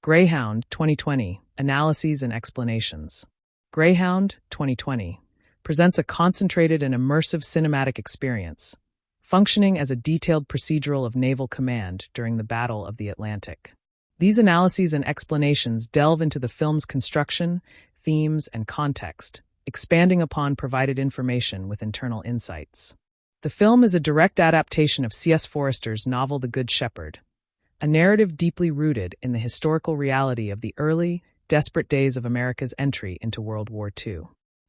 Greyhound 2020 Analyses and Explanations. Greyhound 2020 presents a concentrated and immersive cinematic experience, functioning as a detailed procedural of naval command during the Battle of the Atlantic. These analyses and explanations delve into the film's construction, themes, and context, expanding upon provided information with internal insights. The film is a direct adaptation of C.S. Forester's novel The Good Shepherd, a narrative deeply rooted in the historical reality of the early, desperate days of America's entry into World War II.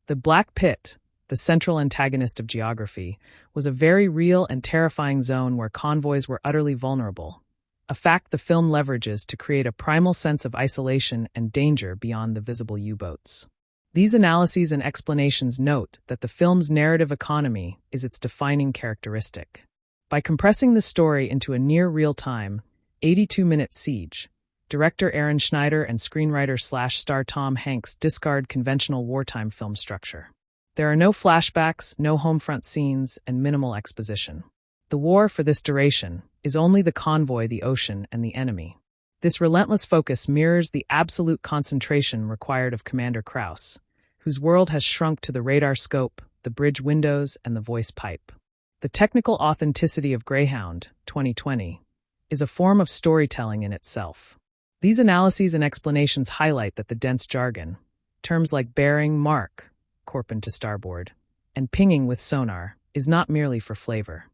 The Black Pit, the central antagonist of geography, was a very real and terrifying zone where convoys were utterly vulnerable, a fact the film leverages to create a primal sense of isolation and danger beyond the visible U-boats. These analyses and explanations note that the film's narrative economy is its defining characteristic. By compressing the story into a near real-time, 82-minute siege, director Aaron Schneider and screenwriter/star Tom Hanks discard conventional wartime film structure. There are no flashbacks, no homefront scenes, and minimal exposition. The war, for this duration, is only the convoy, the ocean, and the enemy. This relentless focus mirrors the absolute concentration required of Commander Krause, whose world has shrunk to the radar scope, the bridge windows, and the voice pipe. The technical authenticity of Greyhound 2020 is a form of storytelling in itself. These analyses and explanations highlight that the dense jargon, terms like bearing, mark, corpin to starboard, and pinging with sonar, is not merely for flavor.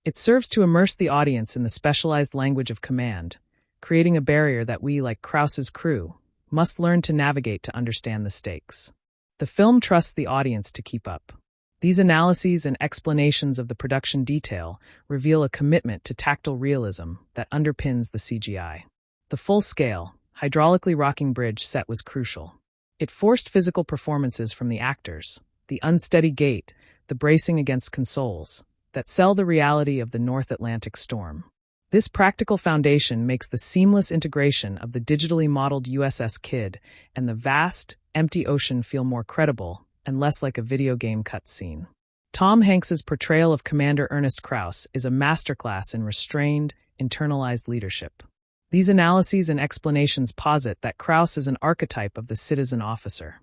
It serves to immerse the audience in the specialized language of command, creating a barrier that we, like Krause's crew, must learn to navigate to understand the stakes. The film trusts the audience to keep up. These analyses and explanations of the production detail reveal a commitment to tactile realism that underpins the CGI. The full-scale, hydraulically rocking bridge set was crucial. It forced physical performances from the actors, the unsteady gait, the bracing against consoles, that sell the reality of the North Atlantic storm. This practical foundation makes the seamless integration of the digitally modeled USS Kidd and the vast, empty ocean feel more credible and less like a video game cutscene. Tom Hanks's portrayal of Commander Ernest Krause is a masterclass in restrained, internalized leadership. These analyses and explanations posit that Krause is an archetype of the citizen officer,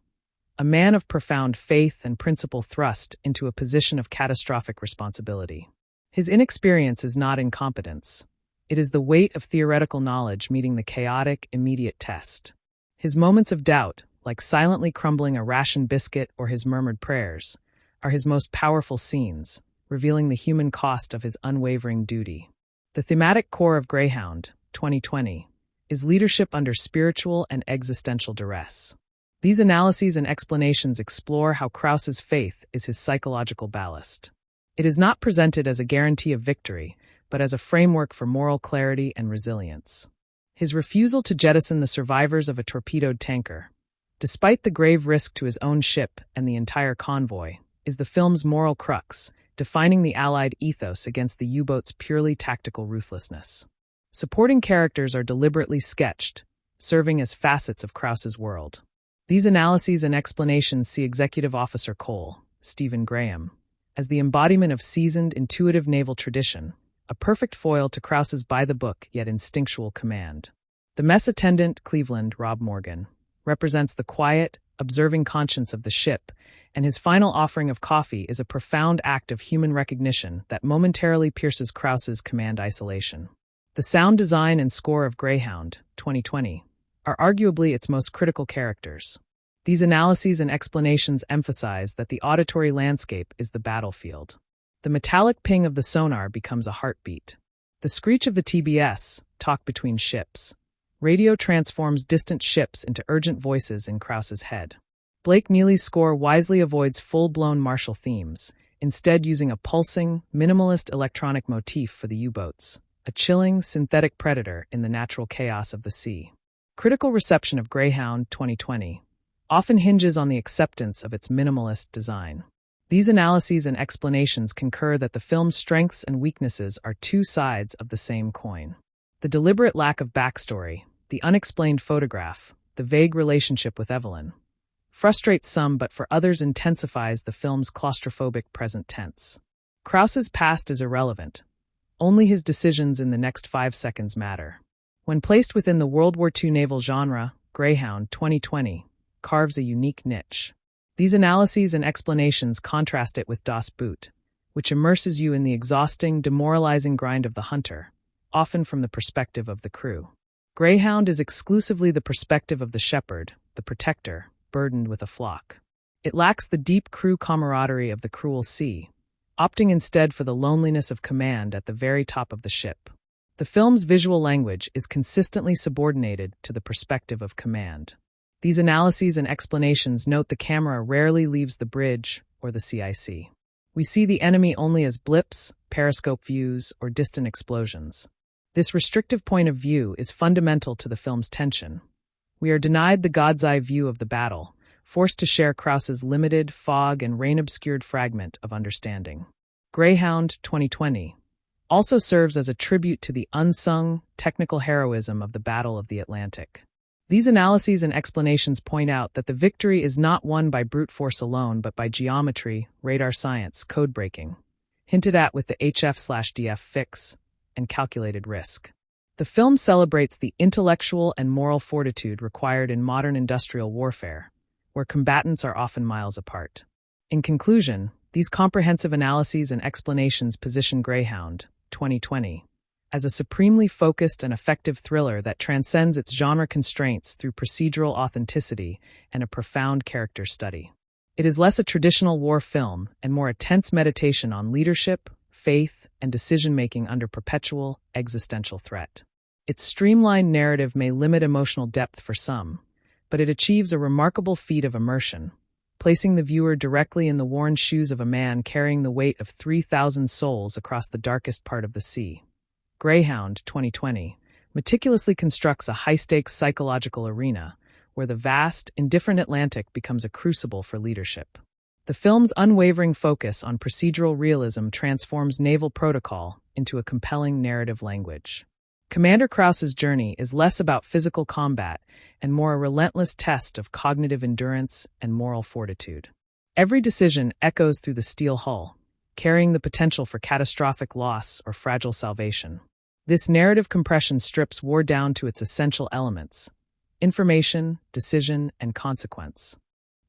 a man of profound faith and principle thrust into a position of catastrophic responsibility. His inexperience is not incompetence. It is the weight of theoretical knowledge meeting the chaotic, immediate test. His moments of doubt, like silently crumbling a ration biscuit or his murmured prayers, are his most powerful scenes, revealing the human cost of his unwavering duty. The thematic core of Greyhound 2020 is leadership under spiritual and existential duress. These analyses and explanations explore how Krause's faith is his psychological ballast. It is not presented as a guarantee of victory, but as a framework for moral clarity and resilience. His refusal to jettison the survivors of a torpedoed tanker, despite the grave risk to his own ship and the entire convoy, is the film's moral crux, defining the Allied ethos against the U-boat's purely tactical ruthlessness. Supporting characters are deliberately sketched, serving as facets of Krause's world. These analyses and explanations see Executive Officer Cole, Stephen Graham, as the embodiment of seasoned, intuitive naval tradition, a perfect foil to Krause's by-the-book yet instinctual command. The mess attendant, Cleveland, Rob Morgan, represents the quiet, observing conscience of the ship, and his final offering of coffee is a profound act of human recognition that momentarily pierces Krause's command isolation. The sound design and score of Greyhound 2020 are arguably its most critical characters. These analyses and explanations emphasize that the auditory landscape is the battlefield. The metallic ping of the sonar becomes a heartbeat. The screech of the TBS, talk between ships, radio transforms distant ships into urgent voices in Krause's head. Blake Neely's score wisely avoids full-blown martial themes, instead using a pulsing, minimalist electronic motif for the U-boats, a chilling, synthetic predator in the natural chaos of the sea. Critical reception of Greyhound 2020 often hinges on the acceptance of its minimalist design. These analyses and explanations concur that the film's strengths and weaknesses are two sides of the same coin. The deliberate lack of backstory, the unexplained photograph, the vague relationship with Evelyn, frustrates some but for others intensifies the film's claustrophobic present tense. Krause's past is irrelevant. Only his decisions in the next 5 seconds matter. When placed within the World War II naval genre, Greyhound 2020 carves a unique niche. These analyses and explanations contrast it with Das Boot, which immerses you in the exhausting, demoralizing grind of the hunter, often from the perspective of the crew. Greyhound is exclusively the perspective of the shepherd, the protector, burdened with a flock. It lacks the deep crew camaraderie of the cruel sea, opting instead for the loneliness of command at the very top of the ship. The film's visual language is consistently subordinated to the perspective of command. These analyses and explanations note the camera rarely leaves the bridge or the CIC. We see the enemy only as blips, periscope views, or distant explosions. This restrictive point of view is fundamental to the film's tension. We are denied the God's eye view of the battle, forced to share Krause's limited, fog and rain-obscured fragment of understanding. Greyhound 2020 also serves as a tribute to the unsung, technical heroism of the Battle of the Atlantic. These analyses and explanations point out that the victory is not won by brute force alone but by geometry, radar science, code breaking, hinted at with the HF/DF fix, and calculated risk. The film celebrates the intellectual and moral fortitude required in modern industrial warfare, where combatants are often miles apart. In conclusion, these comprehensive analyses and explanations position Greyhound 2020 as a supremely focused and effective thriller that transcends its genre constraints through procedural authenticity and a profound character study. It is less a traditional war film and more a tense meditation on leadership, faith, and decision-making under perpetual, existential threat. Its streamlined narrative may limit emotional depth for some, but it achieves a remarkable feat of immersion, placing the viewer directly in the worn shoes of a man carrying the weight of 3,000 souls across the darkest part of the sea. Greyhound 2020 meticulously constructs a high-stakes psychological arena where the vast, indifferent Atlantic becomes a crucible for leadership. The film's unwavering focus on procedural realism transforms naval protocol into a compelling narrative language. Commander Krause's journey is less about physical combat and more a relentless test of cognitive endurance and moral fortitude. Every decision echoes through the steel hull, carrying the potential for catastrophic loss or fragile salvation. This narrative compression strips war down to its essential elements: information, decision, and consequence.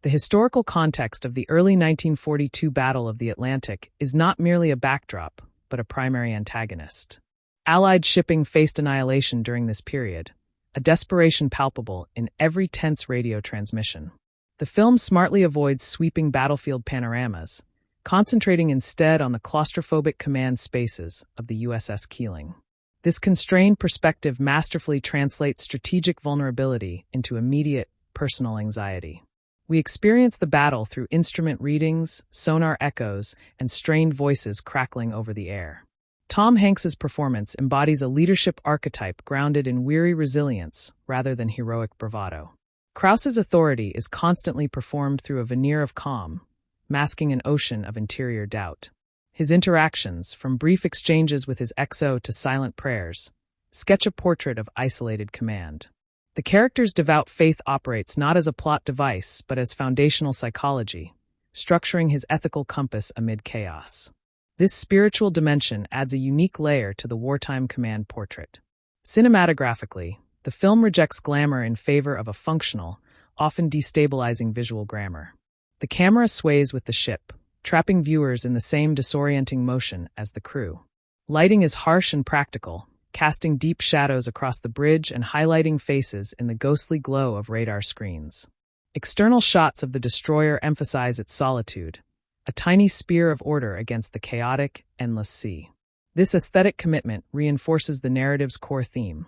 The historical context of the early 1942 Battle of the Atlantic is not merely a backdrop, but a primary antagonist. Allied shipping faced annihilation during this period, a desperation palpable in every tense radio transmission. The film smartly avoids sweeping battlefield panoramas, concentrating instead on the claustrophobic command spaces of the USS Keeling. This constrained perspective masterfully translates strategic vulnerability into immediate, personal anxiety. We experience the battle through instrument readings, sonar echoes, and strained voices crackling over the air. Tom Hanks's performance embodies a leadership archetype grounded in weary resilience rather than heroic bravado. Krause's authority is constantly performed through a veneer of calm, masking an ocean of interior doubt. His interactions, from brief exchanges with his XO to silent prayers, sketch a portrait of isolated command. The character's devout faith operates not as a plot device but as foundational psychology, structuring his ethical compass amid chaos. This spiritual dimension adds a unique layer to the wartime command portrait. Cinematographically, the film rejects glamour in favor of a functional, often destabilizing visual grammar. The camera sways with the ship, trapping viewers in the same disorienting motion as the crew. Lighting is harsh and practical, casting deep shadows across the bridge and highlighting faces in the ghostly glow of radar screens. External shots of the destroyer emphasize its solitude, a tiny spear of order against the chaotic, endless sea. This aesthetic commitment reinforces the narrative's core theme: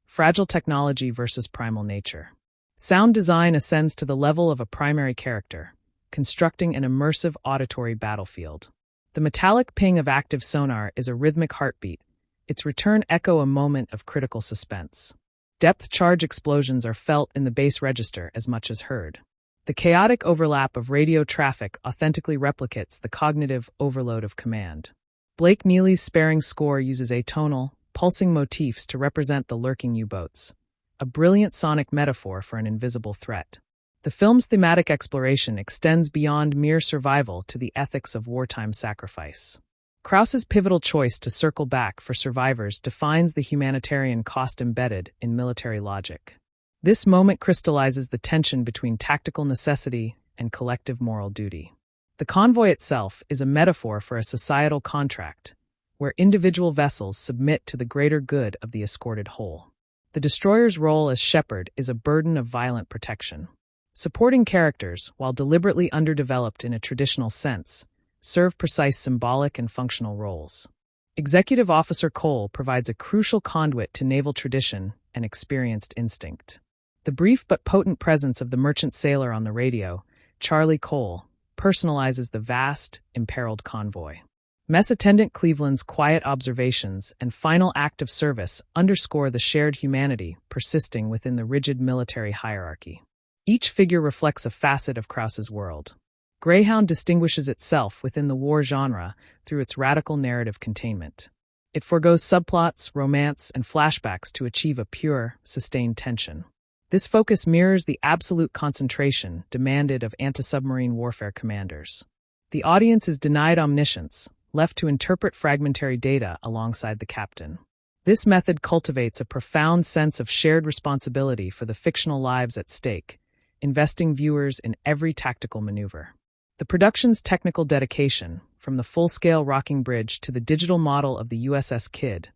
fragile technology versus primal nature. Sound design ascends to the level of a primary character, constructing an immersive auditory battlefield. The metallic ping of active sonar is a rhythmic heartbeat, its return echo a moment of critical suspense. Depth charge explosions are felt in the bass register as much as heard. The chaotic overlap of radio traffic authentically replicates the cognitive overload of command. Blake Neely's sparing score uses atonal, pulsing motifs to represent the lurking U-boats, a brilliant sonic metaphor for an invisible threat. The film's thematic exploration extends beyond mere survival to the ethics of wartime sacrifice. Krause's pivotal choice to circle back for survivors defines the humanitarian cost embedded in military logic. This moment crystallizes the tension between tactical necessity and collective moral duty. The convoy itself is a metaphor for a societal contract, where individual vessels submit to the greater good of the escorted whole. The destroyer's role as shepherd is a burden of violent protection. Supporting characters, while deliberately underdeveloped in a traditional sense, serve precise symbolic and functional roles. Executive Officer Cole provides a crucial conduit to naval tradition and experienced instinct. The brief but potent presence of the merchant sailor on the radio, Charlie Cole, personalizes the vast, imperiled convoy. Mess Attendant Cleveland's quiet observations and final act of service underscore the shared humanity persisting within the rigid military hierarchy. Each figure reflects a facet of Krause's world. Greyhound distinguishes itself within the war genre through its radical narrative containment. It forgoes subplots, romance, and flashbacks to achieve a pure, sustained tension. This focus mirrors the absolute concentration demanded of anti-submarine warfare commanders. The audience is denied omniscience, left to interpret fragmentary data alongside the captain. This method cultivates a profound sense of shared responsibility for the fictional lives at stake, investing viewers in every tactical maneuver. The production's technical dedication, from the full-scale rocking bridge to the digital model of the USS Kidd,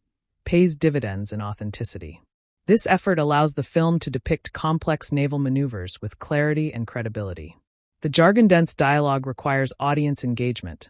pays dividends in authenticity. This effort allows the film to depict complex naval maneuvers with clarity and credibility. The jargon-dense dialogue requires audience engagement,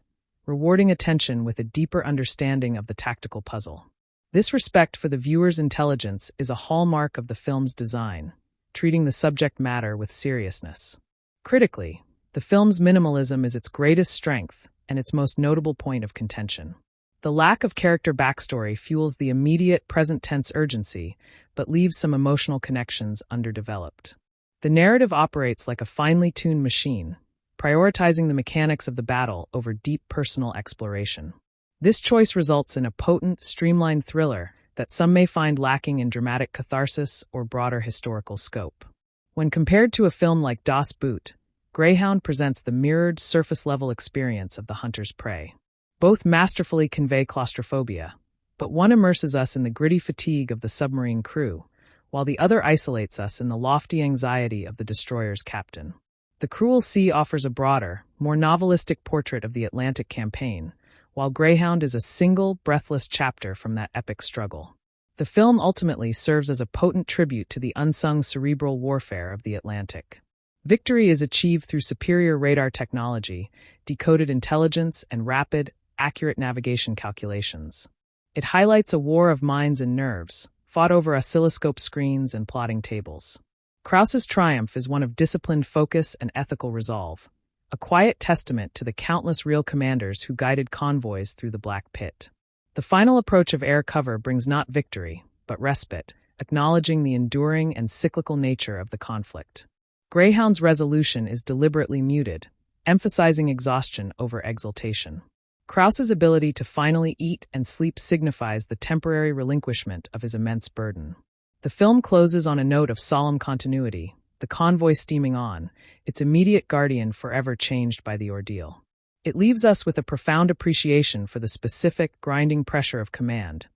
rewarding attention with a deeper understanding of the tactical puzzle. This respect for the viewer's intelligence is a hallmark of the film's design, treating the subject matter with seriousness. Critically, the film's minimalism is its greatest strength and its most notable point of contention. The lack of character backstory fuels the immediate present-tense urgency, but leaves some emotional connections underdeveloped. The narrative operates like a finely tuned machine, prioritizing the mechanics of the battle over deep personal exploration. This choice results in a potent, streamlined thriller that some may find lacking in dramatic catharsis or broader historical scope. When compared to a film like Das Boot, Greyhound presents the mirrored, surface-level experience of the hunter's prey. Both masterfully convey claustrophobia, but one immerses us in the gritty fatigue of the submarine crew, while the other isolates us in the lofty anxiety of the destroyer's captain. The Cruel Sea offers a broader, more novelistic portrait of the Atlantic campaign, while Greyhound is a single, breathless chapter from that epic struggle. The film ultimately serves as a potent tribute to the unsung cerebral warfare of the Atlantic. Victory is achieved through superior radar technology, decoded intelligence, and rapid, accurate navigation calculations. It highlights a war of minds and nerves, fought over oscilloscope screens and plotting tables. Krause's triumph is one of disciplined focus and ethical resolve, a quiet testament to the countless real commanders who guided convoys through the Black Pit. The final approach of air cover brings not victory, but respite, acknowledging the enduring and cyclical nature of the conflict. Greyhound's resolution is deliberately muted, emphasizing exhaustion over exultation. Krause's ability to finally eat and sleep signifies the temporary relinquishment of his immense burden. The film closes on a note of solemn continuity, the convoy steaming on, its immediate guardian forever changed by the ordeal. It leaves us with a profound appreciation for the specific, grinding pressure of command,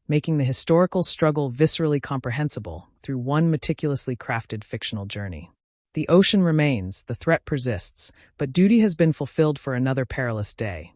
making the historical struggle viscerally comprehensible through one meticulously crafted fictional journey. The ocean remains, the threat persists, but duty has been fulfilled for another perilous day.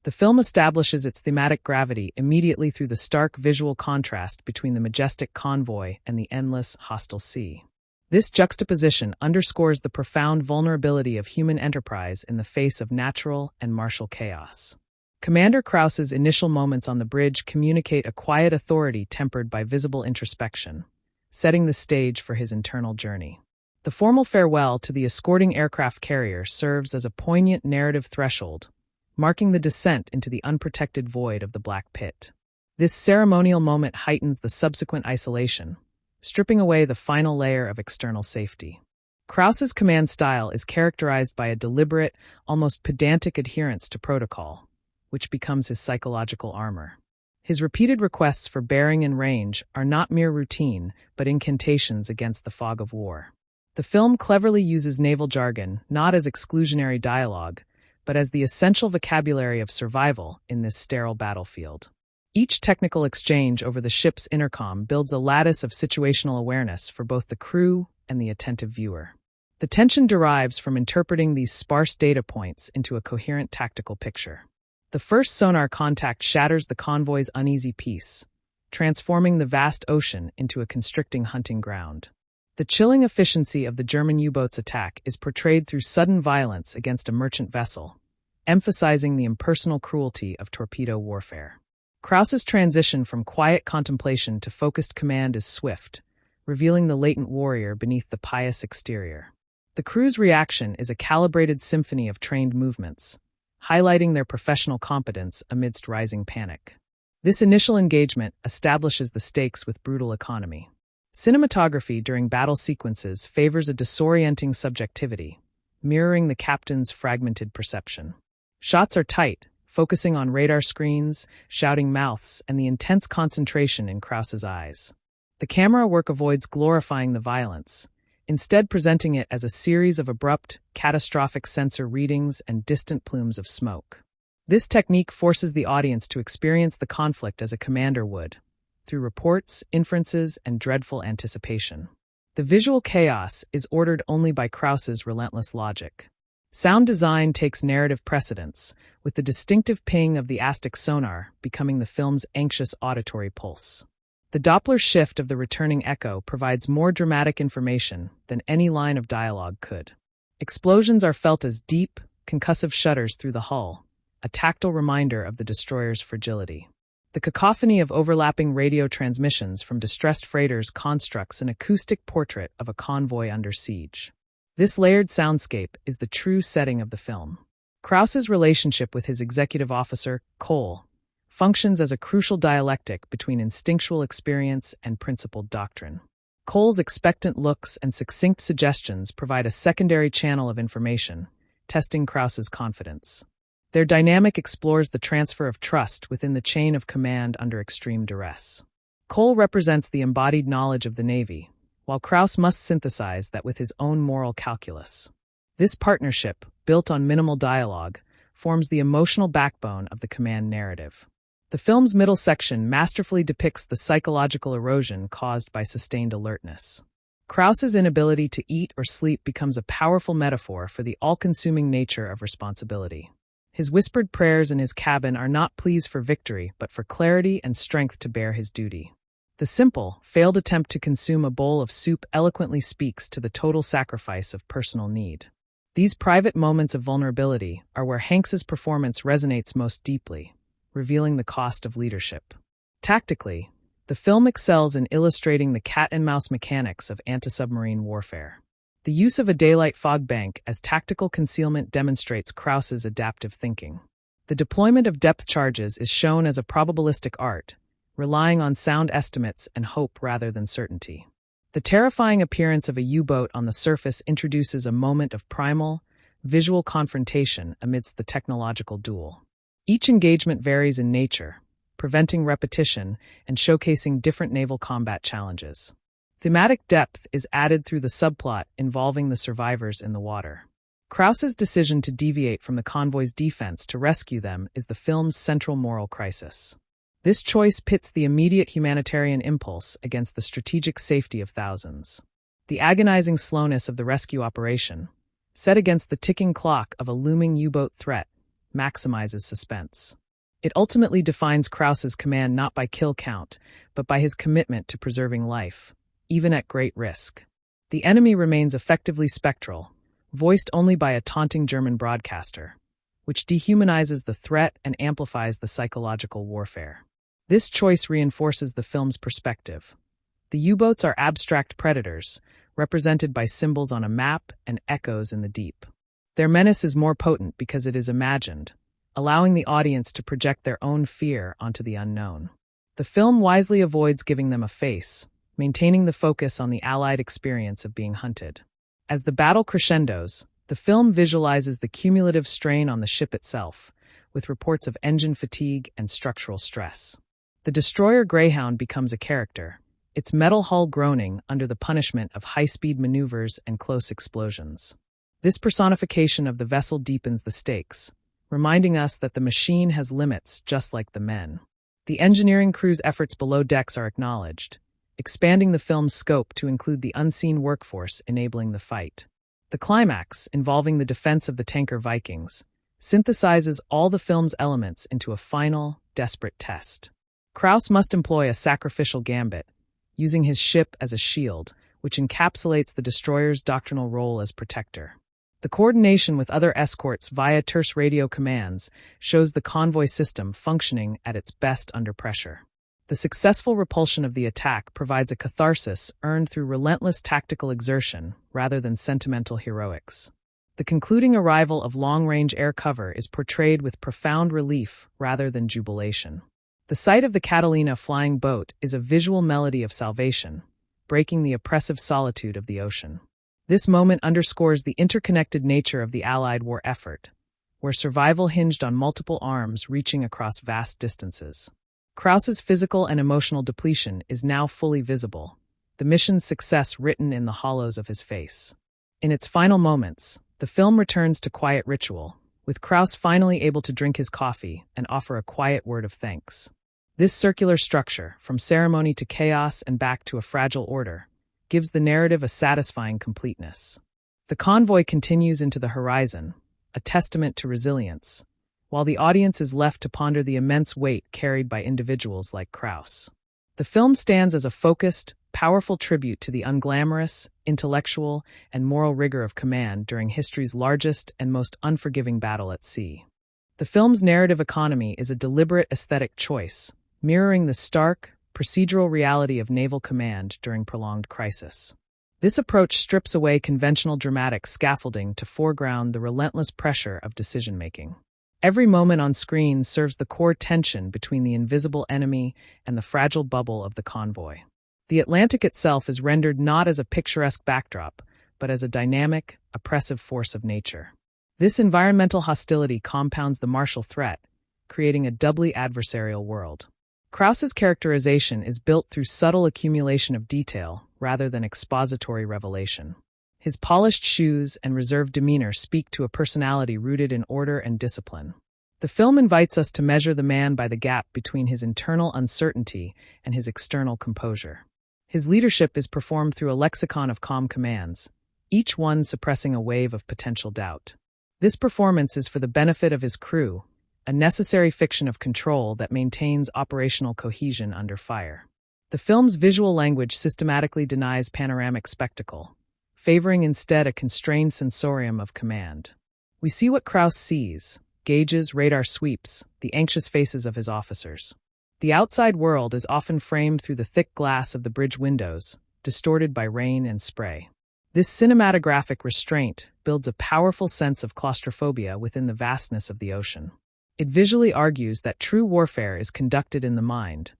The film establishes its thematic gravity immediately through the stark visual contrast between the majestic convoy and the endless, hostile sea. This juxtaposition underscores the profound vulnerability of human enterprise in the face of natural and martial chaos. Commander Krause's initial moments on the bridge communicate a quiet authority tempered by visible introspection, setting the stage for his internal journey. The formal farewell to the escorting aircraft carrier serves as a poignant narrative threshold, marking the descent into the unprotected void of the Black Pit. This ceremonial moment heightens the subsequent isolation, stripping away the final layer of external safety. Krause's command style is characterized by a deliberate, almost pedantic adherence to protocol, which becomes his psychological armor. His repeated requests for bearing and range are not mere routine, but incantations against the fog of war. The film cleverly uses naval jargon not as exclusionary dialogue, but as the essential vocabulary of survival in this sterile battlefield. Each technical exchange over the ship's intercom builds a lattice of situational awareness for both the crew and the attentive viewer. The tension derives from interpreting these sparse data points into a coherent tactical picture. The first sonar contact shatters the convoy's uneasy peace, transforming the vast ocean into a constricting hunting ground. The chilling efficiency of the German U-boat's attack is portrayed through sudden violence against a merchant vessel, emphasizing the impersonal cruelty of torpedo warfare. Krause's transition from quiet contemplation to focused command is swift, revealing the latent warrior beneath the pious exterior. The crew's reaction is a calibrated symphony of trained movements, highlighting their professional competence amidst rising panic. This initial engagement establishes the stakes with brutal economy. Cinematography during battle sequences favors a disorienting subjectivity, mirroring the captain's fragmented perception. Shots are tight, focusing on radar screens, shouting mouths, and the intense concentration in Krause's eyes. The camera work avoids glorifying the violence, instead presenting it as a series of abrupt, catastrophic sensor readings and distant plumes of smoke. This technique forces the audience to experience the conflict as a commander would, through reports, inferences, and dreadful anticipation. The visual chaos is ordered only by Krause's relentless logic. Sound design takes narrative precedence, with the distinctive ping of the ASTIC sonar becoming the film's anxious auditory pulse. The Doppler shift of the returning echo provides more dramatic information than any line of dialogue could. Explosions are felt as deep, concussive shudders through the hull, a tactile reminder of the destroyer's fragility. The cacophony of overlapping radio transmissions from distressed freighters constructs an acoustic portrait of a convoy under siege. This layered soundscape is the true setting of the film. Krause's relationship with his executive officer, Cole, functions as a crucial dialectic between instinctual experience and principled doctrine. Cole's expectant looks and succinct suggestions provide a secondary channel of information, testing Krause's confidence. Their dynamic explores the transfer of trust within the chain of command under extreme duress. Cole represents the embodied knowledge of the Navy, while Krause must synthesize that with his own moral calculus. This partnership, built on minimal dialogue, forms the emotional backbone of the command narrative. The film's middle section masterfully depicts the psychological erosion caused by sustained alertness. Krause's inability to eat or sleep becomes a powerful metaphor for the all-consuming nature of responsibility. His whispered prayers in his cabin are not pleas for victory, but for clarity and strength to bear his duty. The simple, failed attempt to consume a bowl of soup eloquently speaks to the total sacrifice of personal need. These private moments of vulnerability are where Hanks's performance resonates most deeply, revealing the cost of leadership. Tactically, the film excels in illustrating the cat-and-mouse mechanics of anti-submarine warfare. The use of a daylight fog bank as tactical concealment demonstrates Krause's adaptive thinking. The deployment of depth charges is shown as a probabilistic art, relying on sound estimates and hope rather than certainty. The terrifying appearance of a U-boat on the surface introduces a moment of primal, visual confrontation amidst the technological duel. Each engagement varies in nature, preventing repetition and showcasing different naval combat challenges. Thematic depth is added through the subplot involving the survivors in the water. Krause's decision to deviate from the convoy's defense to rescue them is the film's central moral crisis. This choice pits the immediate humanitarian impulse against the strategic safety of thousands. The agonizing slowness of the rescue operation, set against the ticking clock of a looming U-boat threat, maximizes suspense. It ultimately defines Krause's command not by kill count, but by his commitment to preserving life, even at great risk. The enemy remains effectively spectral, voiced only by a taunting German broadcaster, which dehumanizes the threat and amplifies the psychological warfare. This choice reinforces the film's perspective. The U-boats are abstract predators, represented by symbols on a map and echoes in the deep. Their menace is more potent because it is imagined, allowing the audience to project their own fear onto the unknown. The film wisely avoids giving them a face, maintaining the focus on the Allied experience of being hunted. As the battle crescendos, the film visualizes the cumulative strain on the ship itself, with reports of engine fatigue and structural stress. The destroyer Greyhound becomes a character, its metal hull groaning under the punishment of high-speed maneuvers and close explosions. This personification of the vessel deepens the stakes, reminding us that the machine has limits just like the men. The engineering crew's efforts below decks are acknowledged, expanding the film's scope to include the unseen workforce enabling the fight. The climax, involving the defense of the tanker Vikings, synthesizes all the film's elements into a final, desperate test. Krause must employ a sacrificial gambit, using his ship as a shield, which encapsulates the destroyer's doctrinal role as protector. The coordination with other escorts via terse radio commands shows the convoy system functioning at its best under pressure. The successful repulsion of the attack provides a catharsis earned through relentless tactical exertion rather than sentimental heroics. The concluding arrival of long-range air cover is portrayed with profound relief rather than jubilation. The sight of the Catalina flying boat is a visual melody of salvation, breaking the oppressive solitude of the ocean. This moment underscores the interconnected nature of the Allied war effort, where survival hinged on multiple arms reaching across vast distances. Krause's physical and emotional depletion is now fully visible, the mission's success written in the hollows of his face. In its final moments, the film returns to quiet ritual, with Krause finally able to drink his coffee and offer a quiet word of thanks. This circular structure, from ceremony to chaos and back to a fragile order, gives the narrative a satisfying completeness. The convoy continues into the horizon, a testament to resilience, while the audience is left to ponder the immense weight carried by individuals like Krause. The film stands as a focused, powerful tribute to the unglamorous, intellectual, and moral rigor of command during history's largest and most unforgiving battle at sea. The film's narrative economy is a deliberate aesthetic choice, mirroring the stark, procedural reality of naval command during prolonged crisis. This approach strips away conventional dramatic scaffolding to foreground the relentless pressure of decision-making. Every moment on screen serves the core tension between the invisible enemy and the fragile bubble of the convoy. The Atlantic itself is rendered not as a picturesque backdrop, but as a dynamic, oppressive force of nature. This environmental hostility compounds the martial threat, creating a doubly adversarial world. Krause's characterization is built through subtle accumulation of detail rather than expository revelation. His polished shoes and reserved demeanor speak to a personality rooted in order and discipline. The film invites us to measure the man by the gap between his internal uncertainty and his external composure. His leadership is performed through a lexicon of calm commands, each one suppressing a wave of potential doubt. This performance is for the benefit of his crew, a necessary fiction of control that maintains operational cohesion under fire. The film's visual language systematically denies panoramic spectacle, favoring instead a constrained sensorium of command. We see what Krause sees: gauges, radar sweeps, the anxious faces of his officers. The outside world is often framed through the thick glass of the bridge windows, distorted by rain and spray. This cinematographic restraint builds a powerful sense of claustrophobia within the vastness of the ocean. It visually argues that true warfare is conducted in the mind,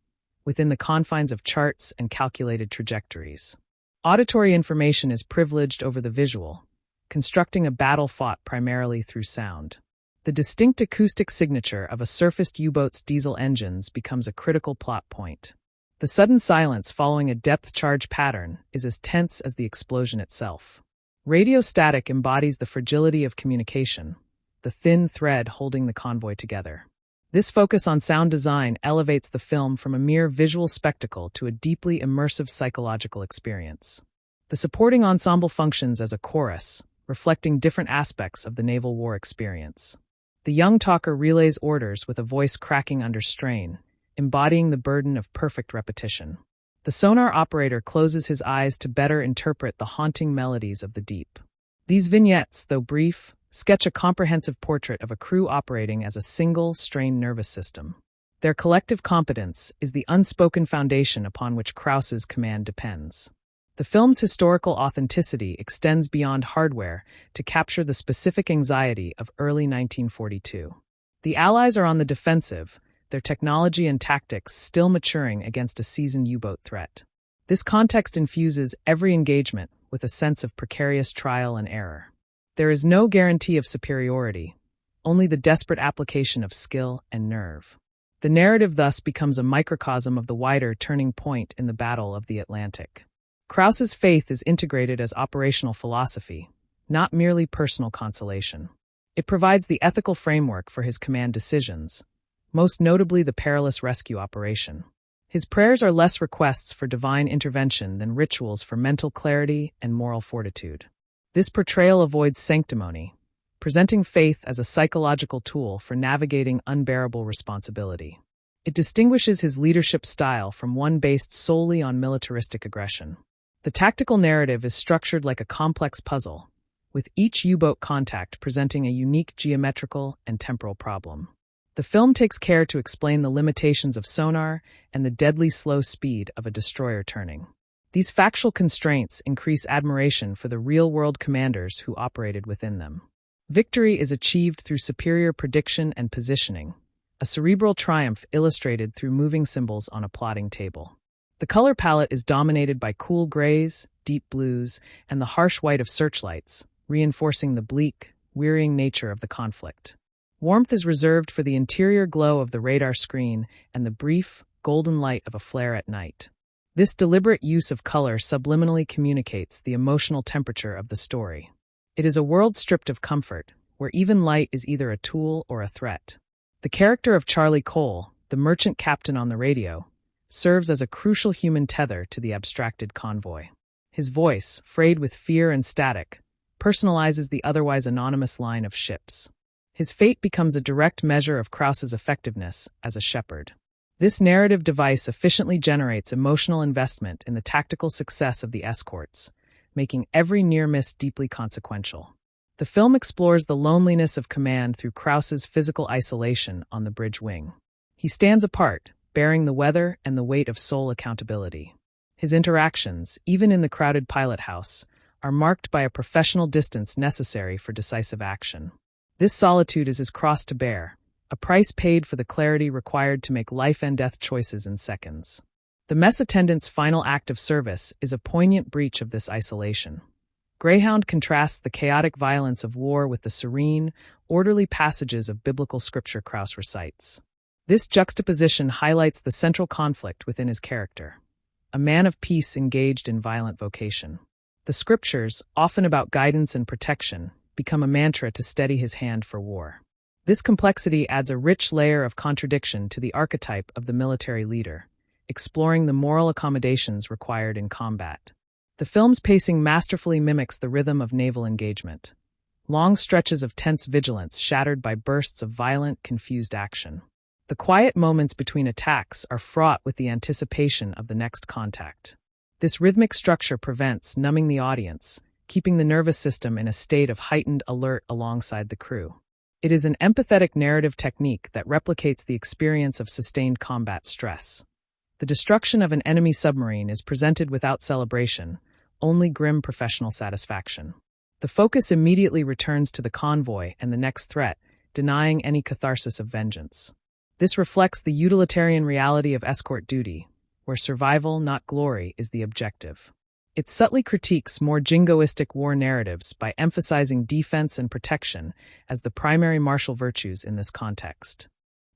within the confines of charts and calculated trajectories. Auditory information is privileged over the visual, constructing a battle fought primarily through sound. The distinct acoustic signature of a surfaced U-boat's diesel engines becomes a critical plot point. The sudden silence following a depth charge pattern is as tense as the explosion itself. Radio static embodies the fragility of communication, the thin thread holding the convoy together. This focus on sound design elevates the film from a mere visual spectacle to a deeply immersive psychological experience. The supporting ensemble functions as a chorus, reflecting different aspects of the naval war experience. The young talker relays orders with a voice cracking under strain, embodying the burden of perfect repetition. The sonar operator closes his eyes to better interpret the haunting melodies of the deep. These vignettes, though brief, sketch a comprehensive portrait of a crew operating as a single, strained nervous system. Their collective competence is the unspoken foundation upon which Krause's command depends. The film's historical authenticity extends beyond hardware to capture the specific anxiety of early 1942. The Allies are on the defensive, their technology and tactics still maturing against a seasoned U-boat threat. This context infuses every engagement with a sense of precarious trial and error. There is no guarantee of superiority, only the desperate application of skill and nerve. The narrative thus becomes a microcosm of the wider turning point in the Battle of the Atlantic. Krause's faith is integrated as operational philosophy, not merely personal consolation. It provides the ethical framework for his command decisions, most notably the perilous rescue operation. His prayers are less requests for divine intervention than rituals for mental clarity and moral fortitude. This portrayal avoids sanctimony, presenting faith as a psychological tool for navigating unbearable responsibility. It distinguishes his leadership style from one based solely on militaristic aggression. The tactical narrative is structured like a complex puzzle, with each U-boat contact presenting a unique geometrical and temporal problem. The film takes care to explain the limitations of sonar and the deadly slow speed of a destroyer turning. These factual constraints increase admiration for the real-world commanders who operated within them. Victory is achieved through superior prediction and positioning, a cerebral triumph illustrated through moving symbols on a plotting table. The color palette is dominated by cool grays, deep blues, and the harsh white of searchlights, reinforcing the bleak, wearying nature of the conflict. Warmth is reserved for the interior glow of the radar screen and the brief, golden light of a flare at night. This deliberate use of color subliminally communicates the emotional temperature of the story. It is a world stripped of comfort, where even light is either a tool or a threat. The character of Charlie Cole, the merchant captain on the radio, serves as a crucial human tether to the abstracted convoy. His voice, frayed with fear and static, personalizes the otherwise anonymous line of ships. His fate becomes a direct measure of Krause's effectiveness as a shepherd. This narrative device efficiently generates emotional investment in the tactical success of the escorts, making every near miss deeply consequential. The film explores the loneliness of command through Krause's physical isolation on the bridge wing. He stands apart, bearing the weather and the weight of sole accountability. His interactions, even in the crowded pilot house, are marked by a professional distance necessary for decisive action. This solitude is his cross to bear, a price paid for the clarity required to make life-and-death choices in seconds. The mess attendant's final act of service is a poignant breach of this isolation. Greyhound contrasts the chaotic violence of war with the serene, orderly passages of biblical scripture Krause recites. This juxtaposition highlights the central conflict within his character, a man of peace engaged in violent vocation. The scriptures, often about guidance and protection, become a mantra to steady his hand for war. This complexity adds a rich layer of contradiction to the archetype of the military leader, exploring the moral accommodations required in combat. The film's pacing masterfully mimics the rhythm of naval engagement. Long stretches of tense vigilance shattered by bursts of violent, confused action. The quiet moments between attacks are fraught with the anticipation of the next contact. This rhythmic structure prevents numbing the audience, keeping the nervous system in a state of heightened alert alongside the crew. It is an empathetic narrative technique that replicates the experience of sustained combat stress. The destruction of an enemy submarine is presented without celebration, only grim professional satisfaction. The focus immediately returns to the convoy and the next threat, denying any catharsis of vengeance. This reflects the utilitarian reality of escort duty, where survival, not glory, is the objective. It subtly critiques more jingoistic war narratives by emphasizing defense and protection as the primary martial virtues in this context.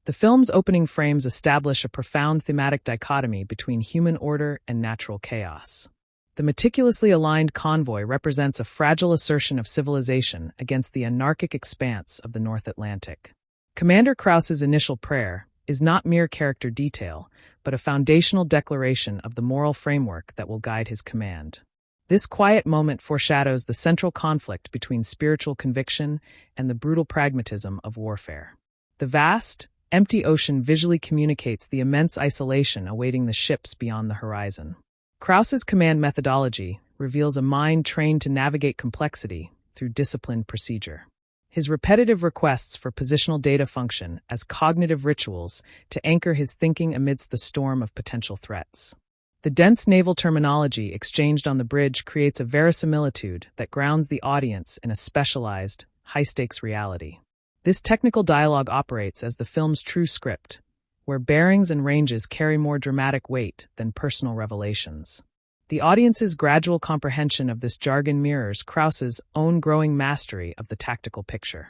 The film's opening frames establish a profound thematic dichotomy between human order and natural chaos. The meticulously aligned convoy represents a fragile assertion of civilization against the anarchic expanse of the North Atlantic. Commander Krause's initial prayer is not mere character detail, but a foundational declaration of the moral framework that will guide his command. This quiet moment foreshadows the central conflict between spiritual conviction and the brutal pragmatism of warfare. The vast, empty ocean visually communicates the immense isolation awaiting the ships beyond the horizon. Krause's command methodology reveals a mind trained to navigate complexity through disciplined procedure. His repetitive requests for positional data function as cognitive rituals to anchor his thinking amidst the storm of potential threats. The dense naval terminology exchanged on the bridge creates a verisimilitude that grounds the audience in a specialized, high-stakes reality. This technical dialogue operates as the film's true script, where bearings and ranges carry more dramatic weight than personal revelations. The audience's gradual comprehension of this jargon mirrors Krause's own growing mastery of the tactical picture.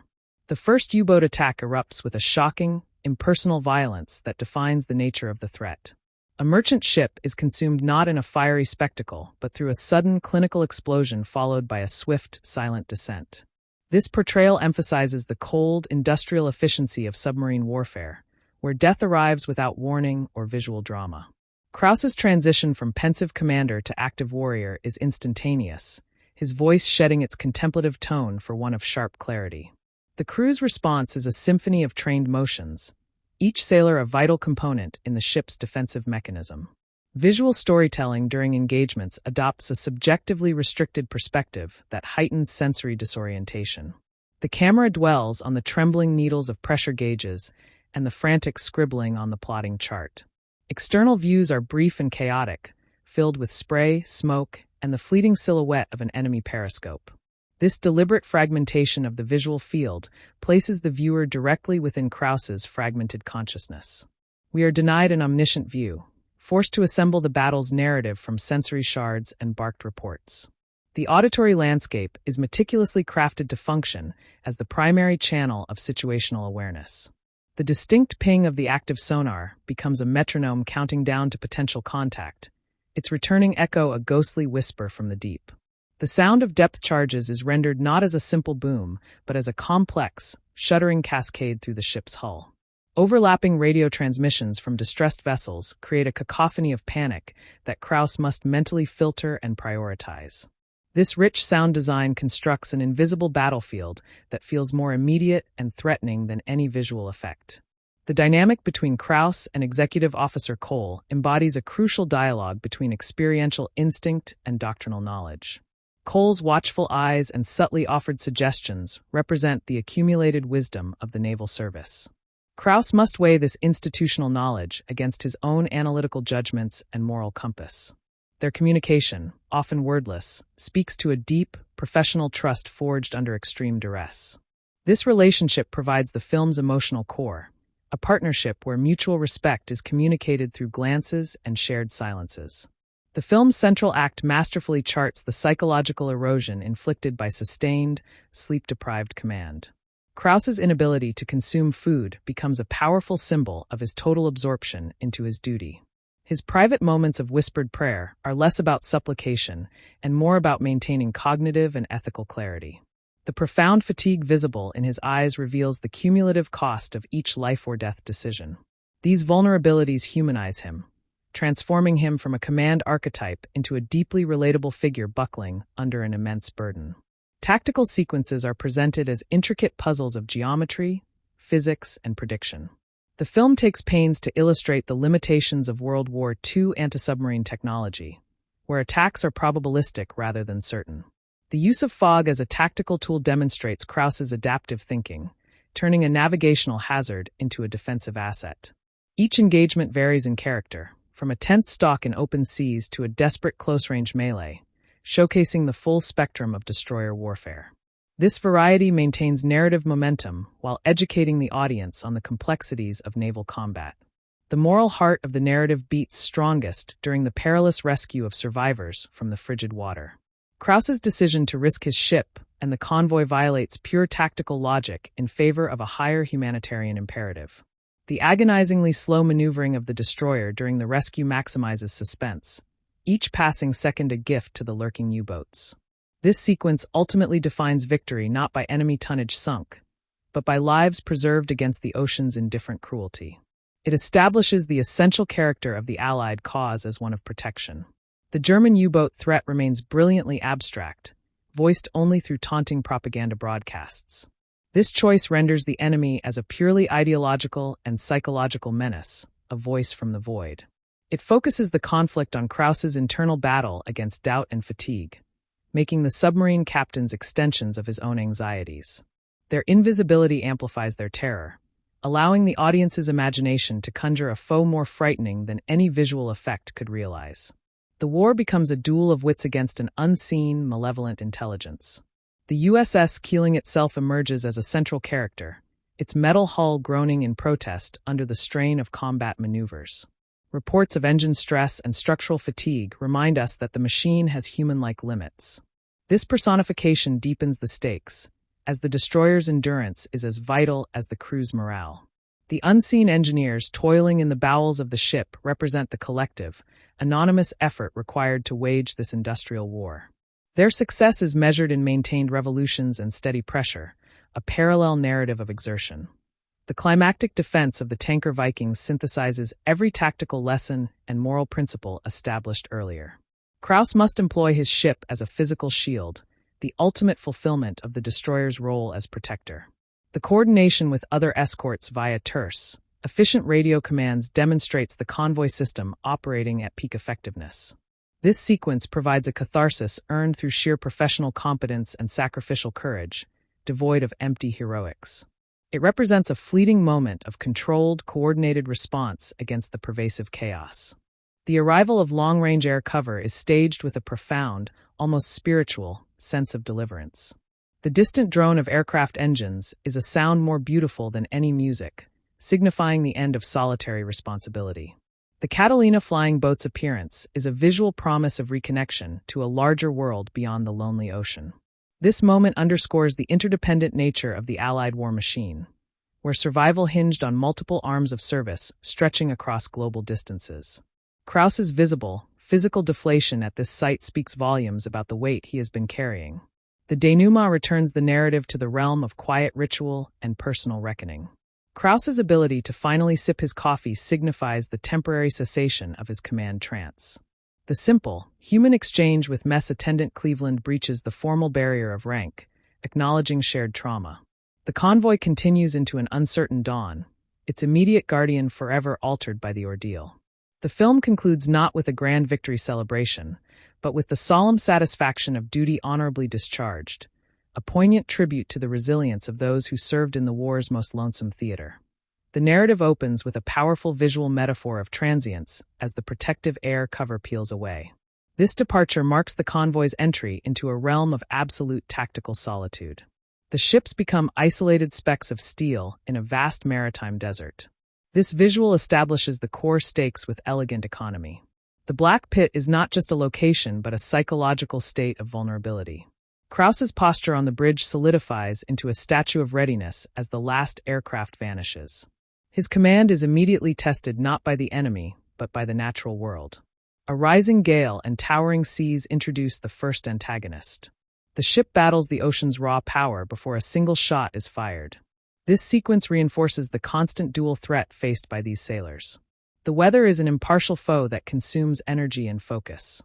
The first U-boat attack erupts with a shocking, impersonal violence that defines the nature of the threat. A merchant ship is consumed not in a fiery spectacle, but through a sudden clinical explosion followed by a swift, silent descent. This portrayal emphasizes the cold, industrial efficiency of submarine warfare, where death arrives without warning or visual drama. Krause's transition from pensive commander to active warrior is instantaneous, his voice shedding its contemplative tone for one of sharp clarity. The crew's response is a symphony of trained motions, each sailor a vital component in the ship's defensive mechanism. Visual storytelling during engagements adopts a subjectively restricted perspective that heightens sensory disorientation. The camera dwells on the trembling needles of pressure gauges and the frantic scribbling on the plotting chart. External views are brief and chaotic, filled with spray, smoke, and the fleeting silhouette of an enemy periscope. This deliberate fragmentation of the visual field places the viewer directly within Krause's fragmented consciousness. We are denied an omniscient view, forced to assemble the battle's narrative from sensory shards and barked reports. The auditory landscape is meticulously crafted to function as the primary channel of situational awareness. The distinct ping of the active sonar becomes a metronome counting down to potential contact, its returning echo a ghostly whisper from the deep. The sound of depth charges is rendered not as a simple boom, but as a complex, shuddering cascade through the ship's hull. Overlapping radio transmissions from distressed vessels create a cacophony of panic that Krause must mentally filter and prioritize. This rich sound design constructs an invisible battlefield that feels more immediate and threatening than any visual effect. The dynamic between Krause and Executive Officer Cole embodies a crucial dialogue between experiential instinct and doctrinal knowledge. Cole's watchful eyes and subtly offered suggestions represent the accumulated wisdom of the naval service. Krause must weigh this institutional knowledge against his own analytical judgments and moral compass. Their communication, often wordless, speaks to a deep, professional trust forged under extreme duress. This relationship provides the film's emotional core, a partnership where mutual respect is communicated through glances and shared silences. The film's central act masterfully charts the psychological erosion inflicted by sustained, sleep-deprived command. Krause's inability to consume food becomes a powerful symbol of his total absorption into his duty. His private moments of whispered prayer are less about supplication and more about maintaining cognitive and ethical clarity. The profound fatigue visible in his eyes reveals the cumulative cost of each life-or-death decision. These vulnerabilities humanize him, transforming him from a command archetype into a deeply relatable figure buckling under an immense burden. Tactical sequences are presented as intricate puzzles of geometry, physics, and prediction. The film takes pains to illustrate the limitations of World War II anti-submarine technology, where attacks are probabilistic rather than certain. The use of fog as a tactical tool demonstrates Krause's adaptive thinking, turning a navigational hazard into a defensive asset. Each engagement varies in character, from a tense stalk in open seas to a desperate close-range melee, showcasing the full spectrum of destroyer warfare. This variety maintains narrative momentum while educating the audience on the complexities of naval combat. The moral heart of the narrative beats strongest during the perilous rescue of survivors from the frigid water. Krause's decision to risk his ship and the convoy violates pure tactical logic in favor of a higher humanitarian imperative. The agonizingly slow maneuvering of the destroyer during the rescue maximizes suspense, each passing second a gift to the lurking U-boats. This sequence ultimately defines victory not by enemy tonnage sunk, but by lives preserved against the ocean's indifferent cruelty. It establishes the essential character of the Allied cause as one of protection. The German U-boat threat remains brilliantly abstract, voiced only through taunting propaganda broadcasts. This choice renders the enemy as a purely ideological and psychological menace, a voice from the void. It focuses the conflict on Krause's internal battle against doubt and fatigue, making the submarine captains extensions of his own anxieties. Their invisibility amplifies their terror, allowing the audience's imagination to conjure a foe more frightening than any visual effect could realize. The war becomes a duel of wits against an unseen, malevolent intelligence. The USS Keeling itself emerges as a central character, its metal hull groaning in protest under the strain of combat maneuvers. Reports of engine stress and structural fatigue remind us that the machine has human-like limits. This personification deepens the stakes, as the destroyer's endurance is as vital as the crew's morale. The unseen engineers toiling in the bowels of the ship represent the collective, anonymous effort required to wage this industrial war. Their success is measured in maintained revolutions and steady pressure, a parallel narrative of exertion. The climactic defense of the tanker Vikings synthesizes every tactical lesson and moral principle established earlier. Krause must employ his ship as a physical shield, the ultimate fulfillment of the destroyer's role as protector. The coordination with other escorts via terse, efficient radio commands demonstrates the convoy system operating at peak effectiveness. This sequence provides a catharsis earned through sheer professional competence and sacrificial courage, devoid of empty heroics. It represents a fleeting moment of controlled, coordinated response against the pervasive chaos. The arrival of long-range air cover is staged with a profound, almost spiritual, sense of deliverance. The distant drone of aircraft engines is a sound more beautiful than any music, signifying the end of solitary responsibility. The Catalina flying boat's appearance is a visual promise of reconnection to a larger world beyond the lonely ocean. This moment underscores the interdependent nature of the Allied war machine, where survival hinged on multiple arms of service stretching across global distances. Krause's visible, physical deflation at this site speaks volumes about the weight he has been carrying. The denouement returns the narrative to the realm of quiet ritual and personal reckoning. Krause's ability to finally sip his coffee signifies the temporary cessation of his command trance. The simple, human exchange with mess attendant Cleveland breaches the formal barrier of rank, acknowledging shared trauma. The convoy continues into an uncertain dawn, its immediate guardian forever altered by the ordeal. The film concludes not with a grand victory celebration, but with the solemn satisfaction of duty honorably discharged, a poignant tribute to the resilience of those who served in the war's most lonesome theater. The narrative opens with a powerful visual metaphor of transience as the protective air cover peels away. This departure marks the convoy's entry into a realm of absolute tactical solitude. The ships become isolated specks of steel in a vast maritime desert. This visual establishes the core stakes with elegant economy. The Black Pit is not just a location but a psychological state of vulnerability. Krause's posture on the bridge solidifies into a statue of readiness as the last aircraft vanishes. His command is immediately tested not by the enemy, but by the natural world. A rising gale and towering seas introduce the first antagonist. The ship battles the ocean's raw power before a single shot is fired. This sequence reinforces the constant dual threat faced by these sailors. The weather is an impartial foe that consumes energy and focus.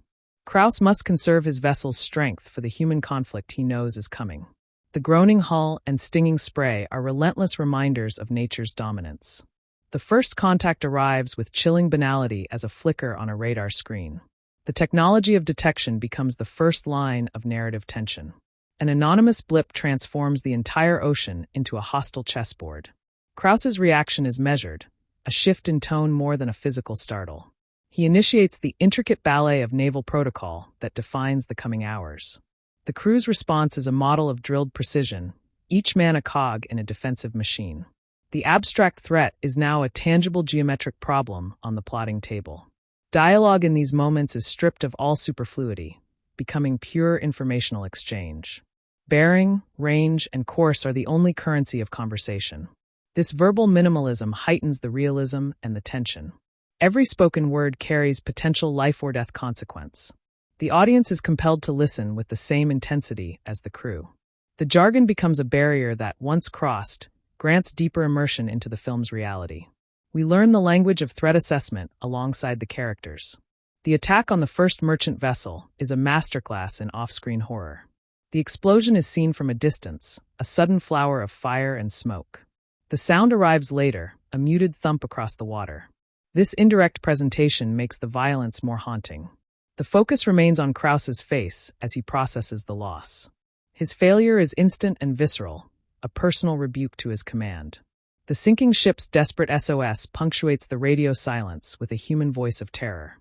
Krause must conserve his vessel's strength for the human conflict he knows is coming. The groaning hull and stinging spray are relentless reminders of nature's dominance. The first contact arrives with chilling banality as a flicker on a radar screen. The technology of detection becomes the first line of narrative tension. An anonymous blip transforms the entire ocean into a hostile chessboard. Krause's reaction is measured, a shift in tone more than a physical startle. He initiates the intricate ballet of naval protocol that defines the coming hours. The crew's response is a model of drilled precision, each man a cog in a defensive machine. The abstract threat is now a tangible geometric problem on the plotting table. Dialogue in these moments is stripped of all superfluity, becoming pure informational exchange. Bearing, range, and course are the only currency of conversation. This verbal minimalism heightens the realism and the tension. Every spoken word carries potential life or death consequence. The audience is compelled to listen with the same intensity as the crew. The jargon becomes a barrier that, once crossed, grants deeper immersion into the film's reality. We learn the language of threat assessment alongside the characters. The attack on the first merchant vessel is a masterclass in off-screen horror. The explosion is seen from a distance, a sudden flower of fire and smoke. The sound arrives later, a muted thump across the water. This indirect presentation makes the violence more haunting. The focus remains on Krause's face as he processes the loss. His failure is instant and visceral, a personal rebuke to his command. The sinking ship's desperate SOS punctuates the radio silence with a human voice of terror.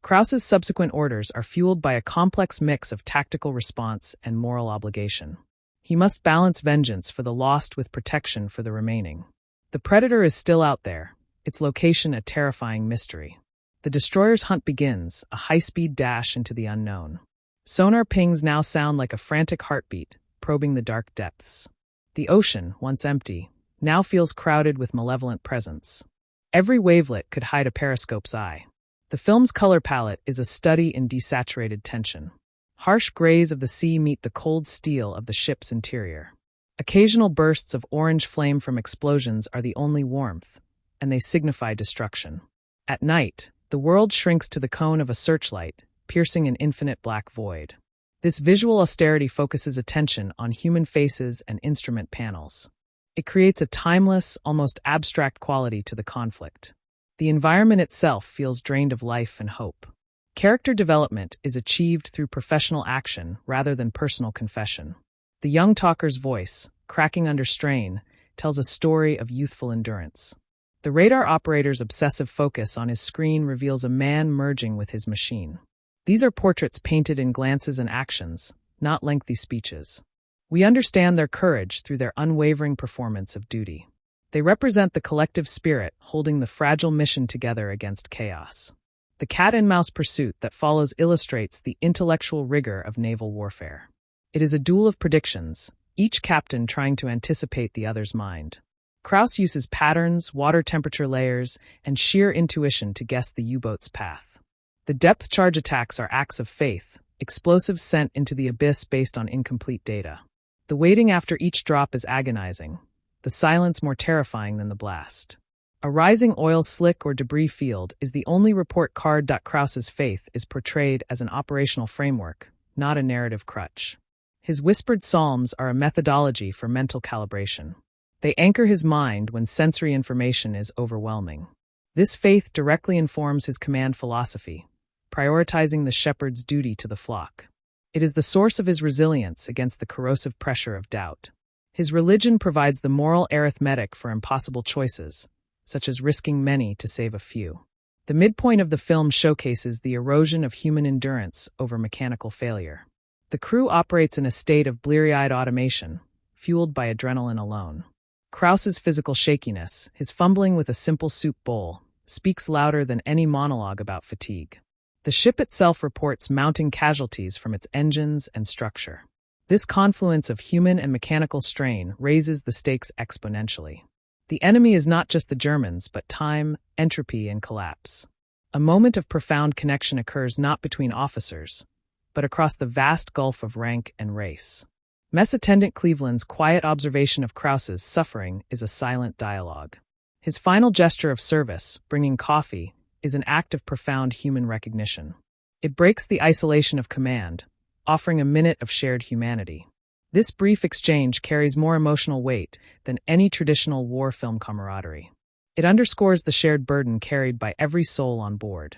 Krause's subsequent orders are fueled by a complex mix of tactical response and moral obligation. He must balance vengeance for the lost with protection for the remaining. The predator is still out there, its location a terrifying mystery. The destroyer's hunt begins, a high-speed dash into the unknown. Sonar pings now sound like a frantic heartbeat, probing the dark depths. The ocean, once empty, now feels crowded with malevolent presence. Every wavelet could hide a periscope's eye. The film's color palette is a study in desaturated tension. Harsh grays of the sea meet the cold steel of the ship's interior. Occasional bursts of orange flame from explosions are the only warmth, and they signify destruction. At night, the world shrinks to the cone of a searchlight, piercing an infinite black void. This visual austerity focuses attention on human faces and instrument panels. It creates a timeless, almost abstract quality to the conflict. The environment itself feels drained of life and hope. Character development is achieved through professional action rather than personal confession. The young talker's voice, cracking under strain, tells a story of youthful endurance. The radar operator's obsessive focus on his screen reveals a man merging with his machine. These are portraits painted in glances and actions, not lengthy speeches. We understand their courage through their unwavering performance of duty. They represent the collective spirit holding the fragile mission together against chaos. The cat-and-mouse pursuit that follows illustrates the intellectual rigor of naval warfare. It is a duel of predictions, each captain trying to anticipate the other's mind. Krause uses patterns, water temperature layers, and sheer intuition to guess the U-boat's path. The depth charge attacks are acts of faith, explosives sent into the abyss based on incomplete data. The waiting after each drop is agonizing, the silence more terrifying than the blast. A rising oil slick or debris field is the only report card. Krause's faith is portrayed as an operational framework, not a narrative crutch. His whispered psalms are a methodology for mental calibration. They anchor his mind when sensory information is overwhelming. This faith directly informs his command philosophy, prioritizing the shepherd's duty to the flock. It is the source of his resilience against the corrosive pressure of doubt. His religion provides the moral arithmetic for impossible choices, such as risking many to save a few. The midpoint of the film showcases the erosion of human endurance over mechanical failure. The crew operates in a state of bleary-eyed automation, fueled by adrenaline alone. Krause's physical shakiness, his fumbling with a simple soup bowl, speaks louder than any monologue about fatigue. The ship itself reports mounting casualties from its engines and structure. This confluence of human and mechanical strain raises the stakes exponentially. The enemy is not just the Germans, but time, entropy, and collapse. A moment of profound connection occurs not between officers, but across the vast gulf of rank and race. Mess Attendant Cleveland's quiet observation of Krause's suffering is a silent dialogue. His final gesture of service, bringing coffee, is an act of profound human recognition. It breaks the isolation of command, offering a minute of shared humanity. This brief exchange carries more emotional weight than any traditional war film camaraderie. It underscores the shared burden carried by every soul on board.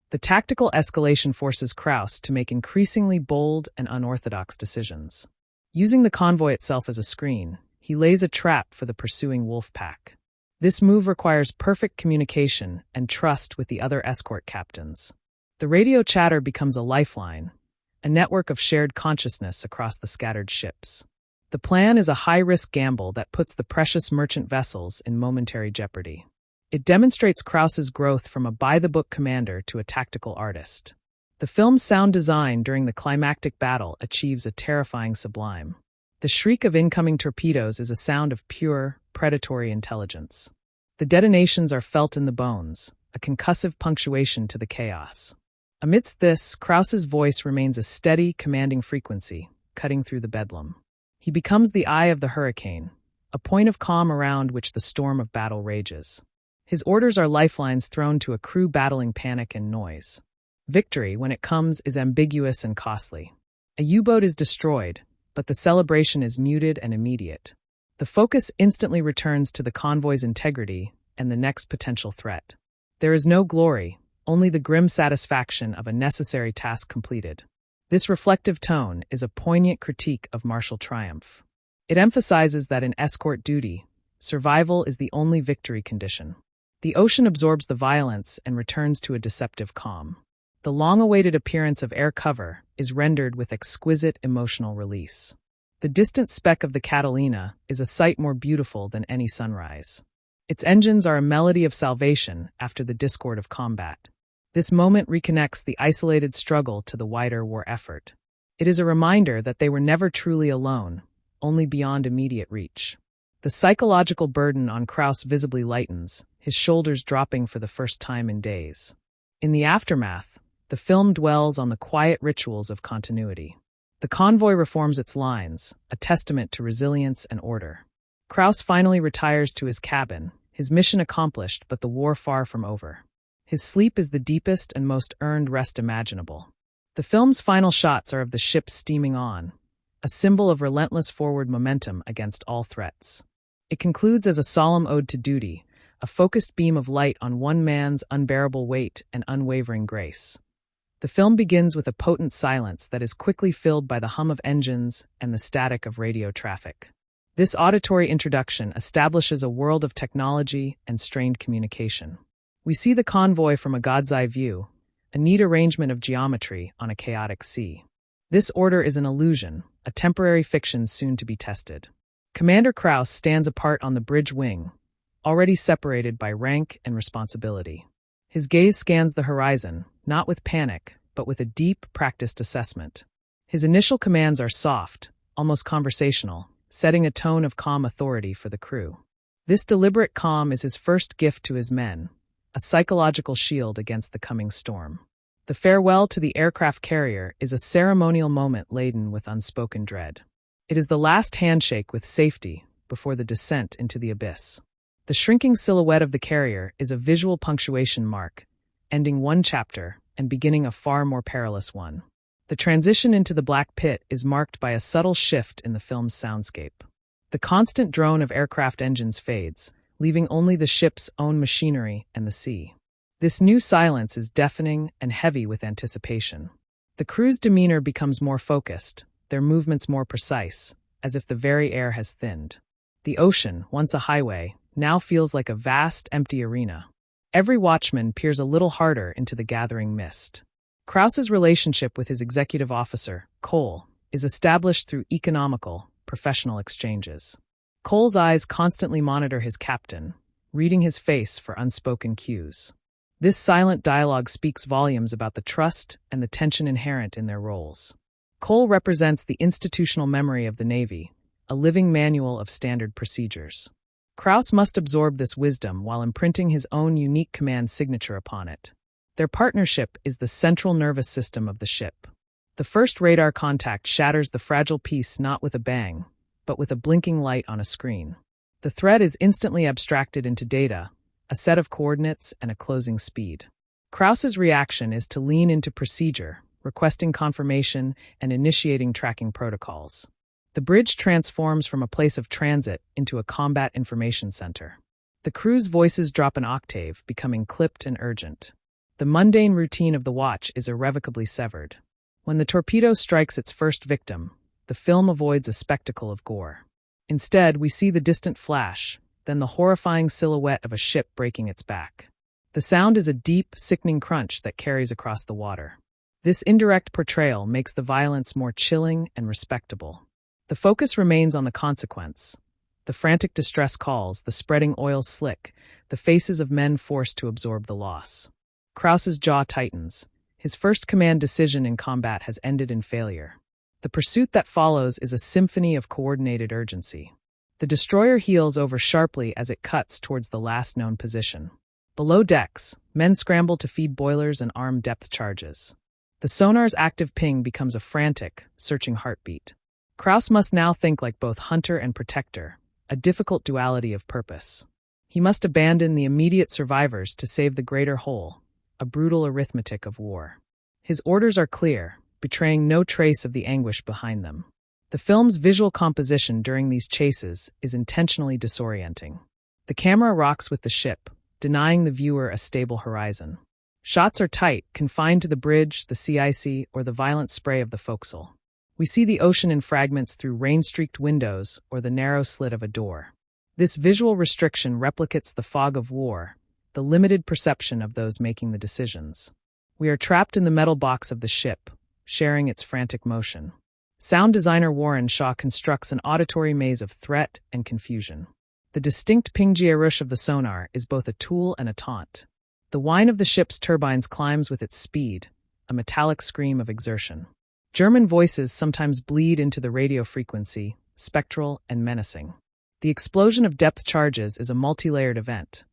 The tactical escalation forces Krause to make increasingly bold and unorthodox decisions. Using the convoy itself as a screen, he lays a trap for the pursuing wolf pack. This move requires perfect communication and trust with the other escort captains. The radio chatter becomes a lifeline, a network of shared consciousness across the scattered ships. The plan is a high-risk gamble that puts the precious merchant vessels in momentary jeopardy. It demonstrates Krause's growth from a by-the-book commander to a tactical artist. The film's sound design during the climactic battle achieves a terrifying sublime. The shriek of incoming torpedoes is a sound of pure, predatory intelligence. The detonations are felt in the bones, a concussive punctuation to the chaos. Amidst this, Krause's voice remains a steady, commanding frequency, cutting through the bedlam. He becomes the eye of the hurricane, a point of calm around which the storm of battle rages. His orders are lifelines thrown to a crew battling panic and noise. Victory, when it comes, is ambiguous and costly. A U-boat is destroyed, but the celebration is muted and immediate. The focus instantly returns to the convoy's integrity and the next potential threat. There is no glory, only the grim satisfaction of a necessary task completed. This reflective tone is a poignant critique of martial triumph. It emphasizes that in escort duty, survival is the only victory condition. The ocean absorbs the violence and returns to a deceptive calm. The long-awaited appearance of air cover is rendered with exquisite emotional release. The distant speck of the Catalina is a sight more beautiful than any sunrise. Its engines are a melody of salvation after the discord of combat. This moment reconnects the isolated struggle to the wider war effort. It is a reminder that they were never truly alone, only beyond immediate reach. The psychological burden on Krause visibly lightens, his shoulders dropping for the first time in days. In the aftermath, the film dwells on the quiet rituals of continuity. The convoy reforms its lines, a testament to resilience and order. Krause finally retires to his cabin, his mission accomplished but the war far from over. His sleep is the deepest and most earned rest imaginable. The film's final shots are of the ship steaming on, a symbol of relentless forward momentum against all threats. It concludes as a solemn ode to duty, a focused beam of light on one man's unbearable weight and unwavering grace. The film begins with a potent silence that is quickly filled by the hum of engines and the static of radio traffic. This auditory introduction establishes a world of technology and strained communication. We see the convoy from a god's eye view, a neat arrangement of geometry on a chaotic sea. This order is an illusion, a temporary fiction soon to be tested. Commander Krause stands apart on the bridge wing, already separated by rank and responsibility. His gaze scans the horizon, not with panic, but with a deep, practiced assessment. His initial commands are soft, almost conversational, setting a tone of calm authority for the crew. This deliberate calm is his first gift to his men, a psychological shield against the coming storm. The farewell to the aircraft carrier is a ceremonial moment laden with unspoken dread. It is the last handshake with safety before the descent into the abyss. The shrinking silhouette of the carrier is a visual punctuation mark, ending one chapter and beginning a far more perilous one. The transition into the black pit is marked by a subtle shift in the film's soundscape. The constant drone of aircraft engines fades, leaving only the ship's own machinery and the sea. This new silence is deafening and heavy with anticipation. The crew's demeanor becomes more focused, their movements more precise, as if the very air has thinned. The ocean, once a highway, now feels like a vast, empty arena. Every watchman peers a little harder into the gathering mist. Krause's relationship with his executive officer, Cole, is established through economical, professional exchanges. Cole's eyes constantly monitor his captain, reading his face for unspoken cues. This silent dialogue speaks volumes about the trust and the tension inherent in their roles. Cole represents the institutional memory of the Navy, a living manual of standard procedures. Krause must absorb this wisdom while imprinting his own unique command signature upon it. Their partnership is the central nervous system of the ship. The first radar contact shatters the fragile piece not with a bang, but with a blinking light on a screen. The thread is instantly abstracted into data, a set of coordinates and a closing speed. Krause's reaction is to lean into procedure, requesting confirmation and initiating tracking protocols. The bridge transforms from a place of transit into a combat information center. The crew's voices drop an octave, becoming clipped and urgent. The mundane routine of the watch is irrevocably severed. When the torpedo strikes its first victim, the film avoids a spectacle of gore. Instead, we see the distant flash, then the horrifying silhouette of a ship breaking its back. The sound is a deep, sickening crunch that carries across the water. This indirect portrayal makes the violence more chilling and respectable. The focus remains on the consequence. The frantic distress calls, the spreading oil slick, the faces of men forced to absorb the loss. Krause's jaw tightens. His first command decision in combat has ended in failure. The pursuit that follows is a symphony of coordinated urgency. The destroyer heels over sharply as it cuts towards the last known position. Below decks, men scramble to feed boilers and arm depth charges. The sonar's active ping becomes a frantic, searching heartbeat. Krause must now think like both hunter and protector, a difficult duality of purpose. He must abandon the immediate survivors to save the greater whole, a brutal arithmetic of war. His orders are clear, betraying no trace of the anguish behind them. The film's visual composition during these chases is intentionally disorienting. The camera rocks with the ship, denying the viewer a stable horizon. Shots are tight, confined to the bridge, the sea icy, or the violent spray of the forecastle. We see the ocean in fragments through rain-streaked windows or the narrow slit of a door. This visual restriction replicates the fog of war, the limited perception of those making the decisions. We are trapped in the metal box of the ship, sharing its frantic motion. Sound designer Warren Shaw constructs an auditory maze of threat and confusion. The distinct ping-rush of the sonar is both a tool and a taunt. The whine of the ship's turbines climbs with its speed, a metallic scream of exertion. German voices sometimes bleed into the radio frequency, spectral and menacing. The explosion of depth charges is a multi-layered event.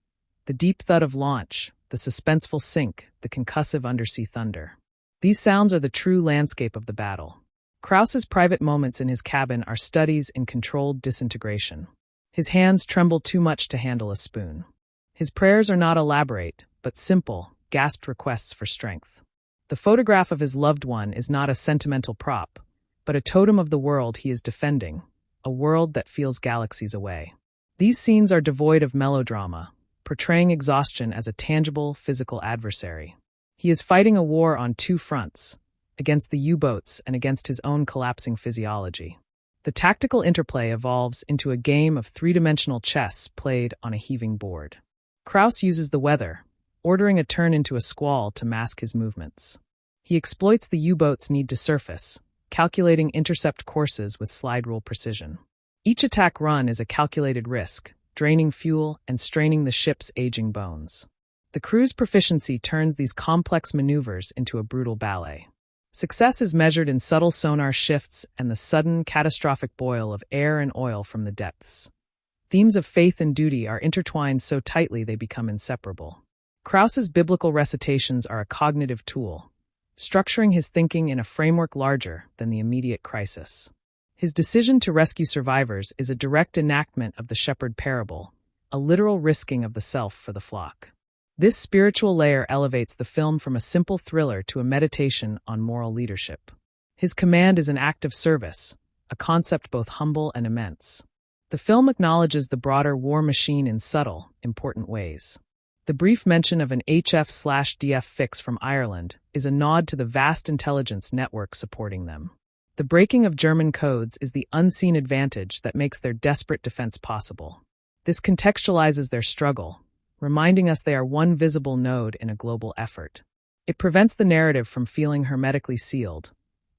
The deep thud of launch, the suspenseful sink, the concussive undersea thunder. These sounds are the true landscape of the battle. Krause's private moments in his cabin are studies in controlled disintegration. His hands tremble too much to handle a spoon. His prayers are not elaborate, but simple, gasped requests for strength. The photograph of his loved one is not a sentimental prop, but a totem of the world he is defending, a world that feels galaxies away. These scenes are devoid of melodrama, portraying exhaustion as a tangible, physical adversary. He is fighting a war on two fronts, against the U-boats and against his own collapsing physiology. The tactical interplay evolves into a game of three-dimensional chess played on a heaving board. Krause uses the weather, ordering a turn into a squall to mask his movements. He exploits the U-boat's need to surface, calculating intercept courses with slide rule precision. Each attack run is a calculated risk, draining fuel and straining the ship's aging bones. The crew's proficiency turns these complex maneuvers into a brutal ballet. Success is measured in subtle sonar shifts and the sudden, catastrophic boil of air and oil from the depths. Themes of faith and duty are intertwined so tightly they become inseparable. Krause's biblical recitations are a cognitive tool, structuring his thinking in a framework larger than the immediate crisis. His decision to rescue survivors is a direct enactment of the shepherd parable, a literal risking of the self for the flock. This spiritual layer elevates the film from a simple thriller to a meditation on moral leadership. His command is an act of service, a concept both humble and immense. The film acknowledges the broader war machine in subtle, important ways. The brief mention of an HF/DF fix from Ireland is a nod to the vast intelligence network supporting them. The breaking of German codes is the unseen advantage that makes their desperate defense possible. This contextualizes their struggle, reminding us they are one visible node in a global effort. It prevents the narrative from feeling hermetically sealed,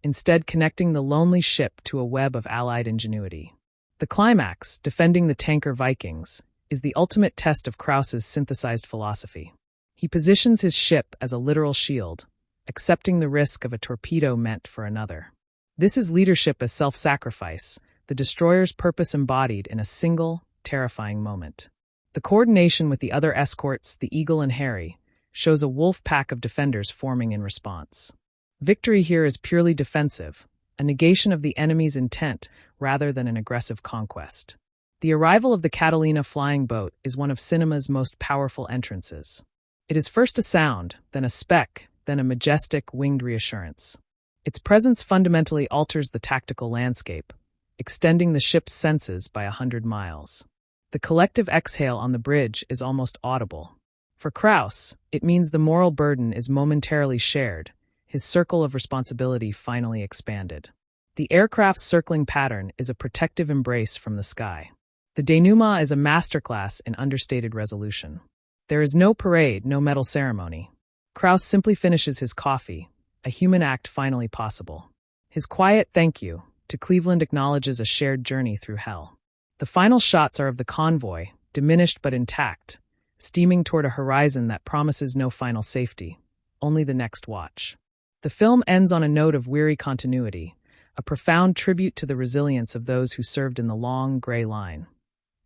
instead connecting the lonely ship to a web of allied ingenuity. The climax, defending the tanker Vikings, is the ultimate test of Krause's synthesized philosophy. He positions his ship as a literal shield, accepting the risk of a torpedo meant for another. This is leadership as self-sacrifice, the destroyer's purpose embodied in a single, terrifying moment. The coordination with the other escorts, the Eagle and Harry, shows a wolf pack of defenders forming in response. Victory here is purely defensive, a negation of the enemy's intent rather than an aggressive conquest. The arrival of the Catalina flying boat is one of cinema's most powerful entrances. It is first a sound, then a speck, then a majestic, winged reassurance. Its presence fundamentally alters the tactical landscape, extending the ship's senses by 100 miles. The collective exhale on the bridge is almost audible. For Krause, it means the moral burden is momentarily shared, his circle of responsibility finally expanded. The aircraft's circling pattern is a protective embrace from the sky. The denouement is a masterclass in understated resolution. There is no parade, no medal ceremony. Krause simply finishes his coffee, a human act finally possible. His quiet thank you to Cleveland acknowledges a shared journey through hell. The final shots are of the convoy, diminished but intact, steaming toward a horizon that promises no final safety, only the next watch. The film ends on a note of weary continuity, a profound tribute to the resilience of those who served in the long, gray line.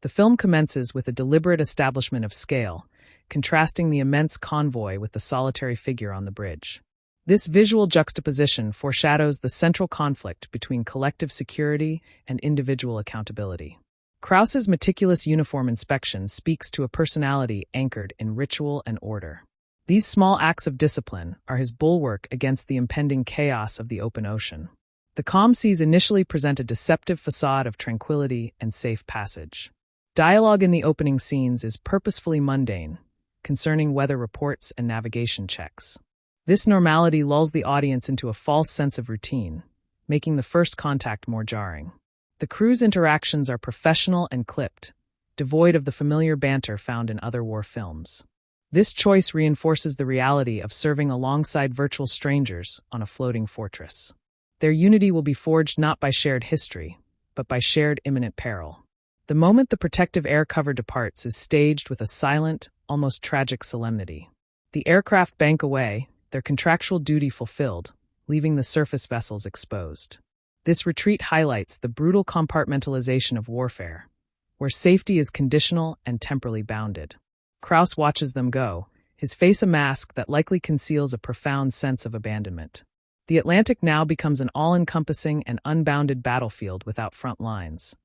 The film commences with a deliberate establishment of scale, contrasting the immense convoy with the solitary figure on the bridge. This visual juxtaposition foreshadows the central conflict between collective security and individual accountability. Krause's meticulous uniform inspection speaks to a personality anchored in ritual and order. These small acts of discipline are his bulwark against the impending chaos of the open ocean. The calm seas initially present a deceptive facade of tranquility and safe passage. Dialogue in the opening scenes is purposefully mundane, concerning weather reports and navigation checks. This normality lulls the audience into a false sense of routine, making the first contact more jarring. The crew's interactions are professional and clipped, devoid of the familiar banter found in other war films. This choice reinforces the reality of serving alongside virtual strangers on a floating fortress. Their unity will be forged not by shared history, but by shared imminent peril. The moment the protective air cover departs is staged with a silent, almost tragic solemnity. The aircraft bank away, their contractual duty fulfilled, leaving the surface vessels exposed. This retreat highlights the brutal compartmentalization of warfare, where safety is conditional and temporally bounded. Krause watches them go, his face a mask that likely conceals a profound sense of abandonment. The Atlantic now becomes an all-encompassing and unbounded battlefield without front lines.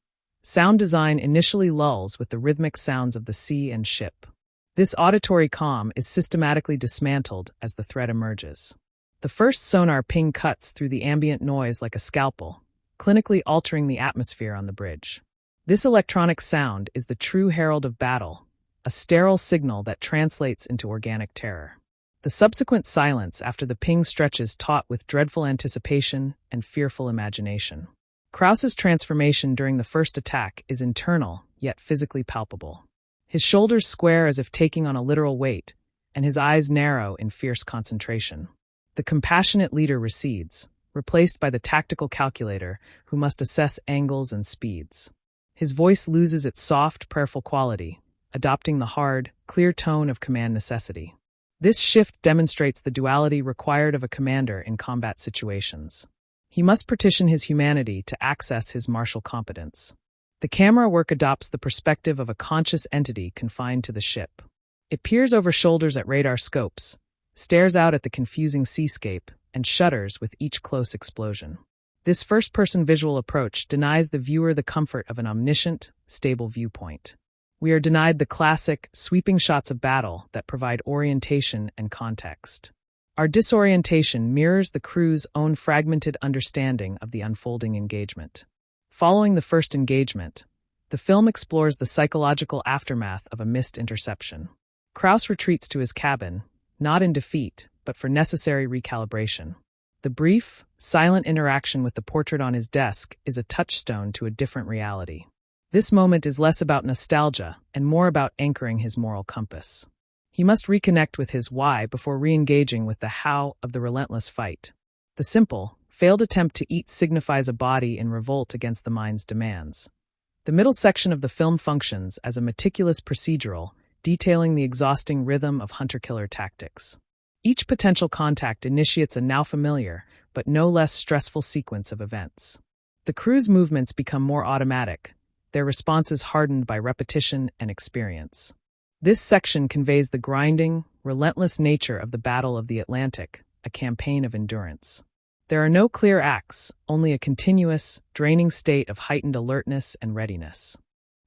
Sound design initially lulls with the rhythmic sounds of the sea and ship. This auditory calm is systematically dismantled as the threat emerges. The first sonar ping cuts through the ambient noise like a scalpel, clinically altering the atmosphere on the bridge. This electronic sound is the true herald of battle, a sterile signal that translates into organic terror. The subsequent silence after the ping stretches taut with dreadful anticipation and fearful imagination. Krause's transformation during the first attack is internal, yet physically palpable. His shoulders square as if taking on a literal weight, and his eyes narrow in fierce concentration. The compassionate leader recedes, replaced by the tactical calculator who must assess angles and speeds. His voice loses its soft, prayerful quality, adopting the hard, clear tone of command necessity. This shift demonstrates the duality required of a commander in combat situations. He must partition his humanity to access his martial competence. The camera work adopts the perspective of a conscious entity confined to the ship. It peers over shoulders at radar scopes, stares out at the confusing seascape, and shudders with each close explosion. This first-person visual approach denies the viewer the comfort of an omniscient, stable viewpoint. We are denied the classic, sweeping shots of battle that provide orientation and context. Our disorientation mirrors the crew's own fragmented understanding of the unfolding engagement. Following the first engagement, the film explores the psychological aftermath of a missed interception. Krause retreats to his cabin, not in defeat, but for necessary recalibration. The brief, silent interaction with the portrait on his desk is a touchstone to a different reality. This moment is less about nostalgia and more about anchoring his moral compass. He must reconnect with his why before re-engaging with the how of the relentless fight. The simple, failed attempt to eat signifies a body in revolt against the mind's demands. The middle section of the film functions as a meticulous procedural, detailing the exhausting rhythm of hunter-killer tactics. Each potential contact initiates a now familiar, but no less stressful sequence of events. The crew's movements become more automatic, their responses hardened by repetition and experience. This section conveys the grinding, relentless nature of the Battle of the Atlantic, a campaign of endurance. There are no clear acts, only a continuous, draining state of heightened alertness and readiness.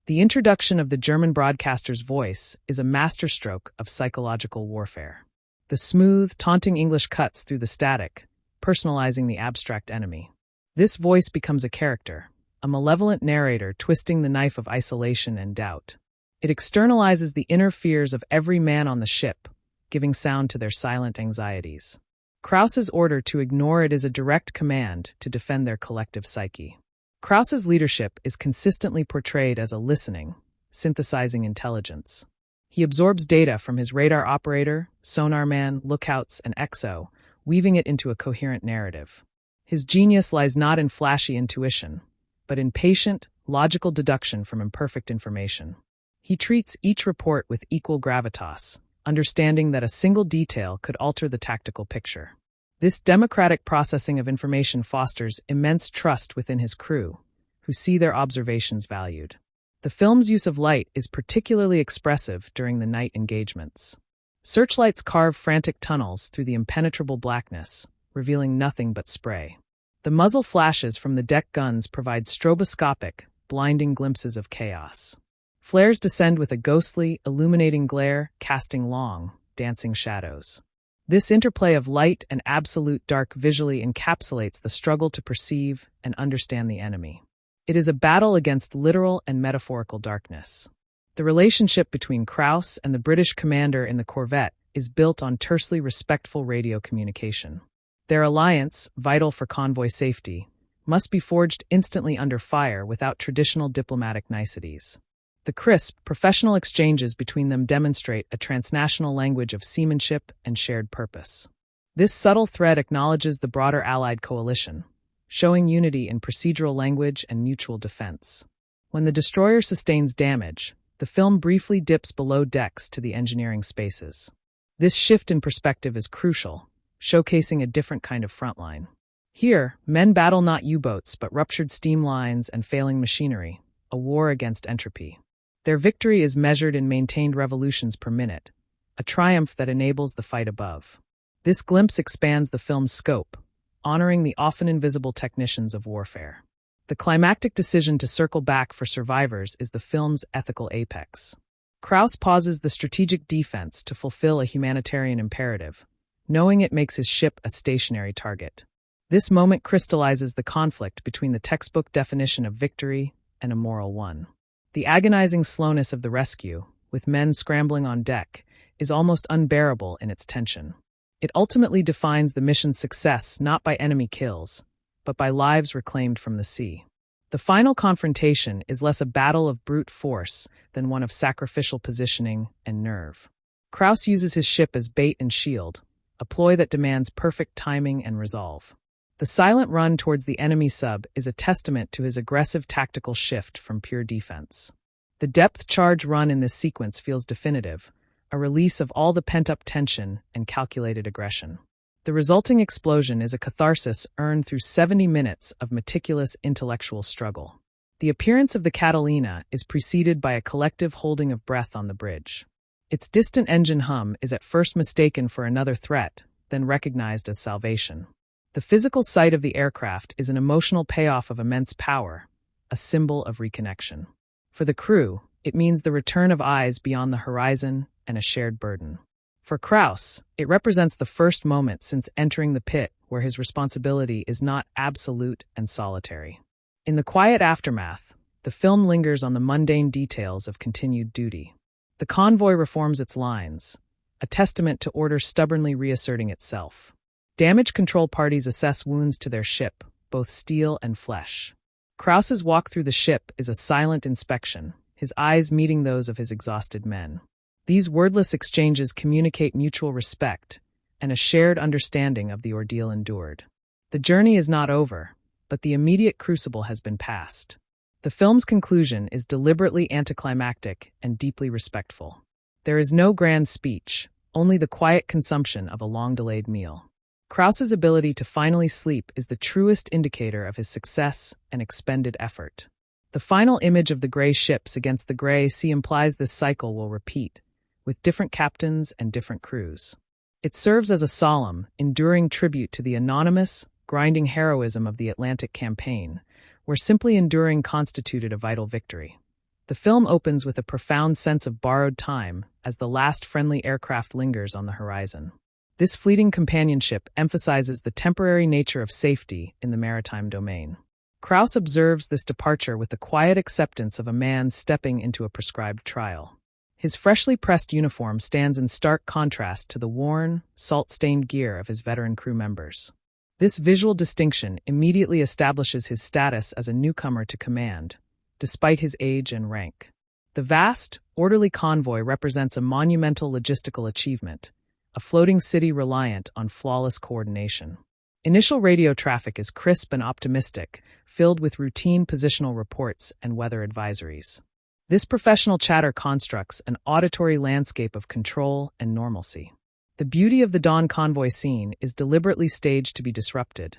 The introduction of the German broadcaster's voice is a masterstroke of psychological warfare. The smooth, taunting English cuts through the static, personalizing the abstract enemy. This voice becomes a character, a malevolent narrator twisting the knife of isolation and doubt. It externalizes the inner fears of every man on the ship, giving sound to their silent anxieties. Krause's order to ignore it is a direct command to defend their collective psyche. Krause's leadership is consistently portrayed as a listening, synthesizing intelligence. He absorbs data from his radar operator, sonar man, lookouts, and XO, weaving it into a coherent narrative. His genius lies not in flashy intuition, but in patient, logical deduction from imperfect information. He treats each report with equal gravitas, understanding that a single detail could alter the tactical picture. This democratic processing of information fosters immense trust within his crew, who see their observations valued. The film's use of light is particularly expressive during the night engagements. Searchlights carve frantic tunnels through the impenetrable blackness, revealing nothing but spray. The muzzle flashes from the deck guns provide stroboscopic, blinding glimpses of chaos. Flares descend with a ghostly, illuminating glare, casting long, dancing shadows. This interplay of light and absolute dark visually encapsulates the struggle to perceive and understand the enemy. It is a battle against literal and metaphorical darkness. The relationship between Krause and the British commander in the corvette is built on tersely respectful radio communication. Their alliance, vital for convoy safety, must be forged instantly under fire without traditional diplomatic niceties. The crisp, professional exchanges between them demonstrate a transnational language of seamanship and shared purpose. This subtle thread acknowledges the broader Allied coalition, showing unity in procedural language and mutual defense. When the destroyer sustains damage, the film briefly dips below decks to the engineering spaces. This shift in perspective is crucial, showcasing a different kind of frontline. Here, men battle not U-boats but ruptured steam lines and failing machinery, a war against entropy. Their victory is measured in maintained revolutions per minute, a triumph that enables the fight above. This glimpse expands the film's scope, honoring the often invisible technicians of warfare. The climactic decision to circle back for survivors is the film's ethical apex. Krause pauses the strategic defense to fulfill a humanitarian imperative, knowing it makes his ship a stationary target. This moment crystallizes the conflict between the textbook definition of victory and a moral one. The agonizing slowness of the rescue, with men scrambling on deck, is almost unbearable in its tension. It ultimately defines the mission's success not by enemy kills, but by lives reclaimed from the sea. The final confrontation is less a battle of brute force than one of sacrificial positioning and nerve. Krause uses his ship as bait and shield, a ploy that demands perfect timing and resolve. The silent run towards the enemy sub is a testament to his aggressive tactical shift from pure defense. The depth charge run in this sequence feels definitive, a release of all the pent-up tension and calculated aggression. The resulting explosion is a catharsis earned through 70 minutes of meticulous intellectual struggle. The appearance of the Catalina is preceded by a collective holding of breath on the bridge. Its distant engine hum is at first mistaken for another threat, then recognized as salvation. The physical sight of the aircraft is an emotional payoff of immense power, a symbol of reconnection. For the crew, it means the return of eyes beyond the horizon and a shared burden. For Krause, it represents the first moment since entering the pit where his responsibility is not absolute and solitary. In the quiet aftermath, the film lingers on the mundane details of continued duty. The convoy reforms its lines, a testament to order stubbornly reasserting itself. Damage control parties assess wounds to their ship, both steel and flesh. Krause's walk through the ship is a silent inspection, his eyes meeting those of his exhausted men. These wordless exchanges communicate mutual respect and a shared understanding of the ordeal endured. The journey is not over, but the immediate crucible has been passed. The film's conclusion is deliberately anticlimactic and deeply respectful. There is no grand speech, only the quiet consumption of a long-delayed meal. Krause's ability to finally sleep is the truest indicator of his success and expended effort. The final image of the gray ships against the gray sea implies this cycle will repeat, with different captains and different crews. It serves as a solemn, enduring tribute to the anonymous, grinding heroism of the Atlantic campaign, where simply enduring constituted a vital victory. The film opens with a profound sense of borrowed time as the last friendly aircraft lingers on the horizon. This fleeting companionship emphasizes the temporary nature of safety in the maritime domain. Krause observes this departure with the quiet acceptance of a man stepping into a prescribed trial. His freshly pressed uniform stands in stark contrast to the worn, salt-stained gear of his veteran crew members. This visual distinction immediately establishes his status as a newcomer to command, despite his age and rank. The vast, orderly convoy represents a monumental logistical achievement, a floating city reliant on flawless coordination. Initial radio traffic is crisp and optimistic, filled with routine positional reports and weather advisories. This professional chatter constructs an auditory landscape of control and normalcy. The beauty of the dawn convoy scene is deliberately staged to be disrupted,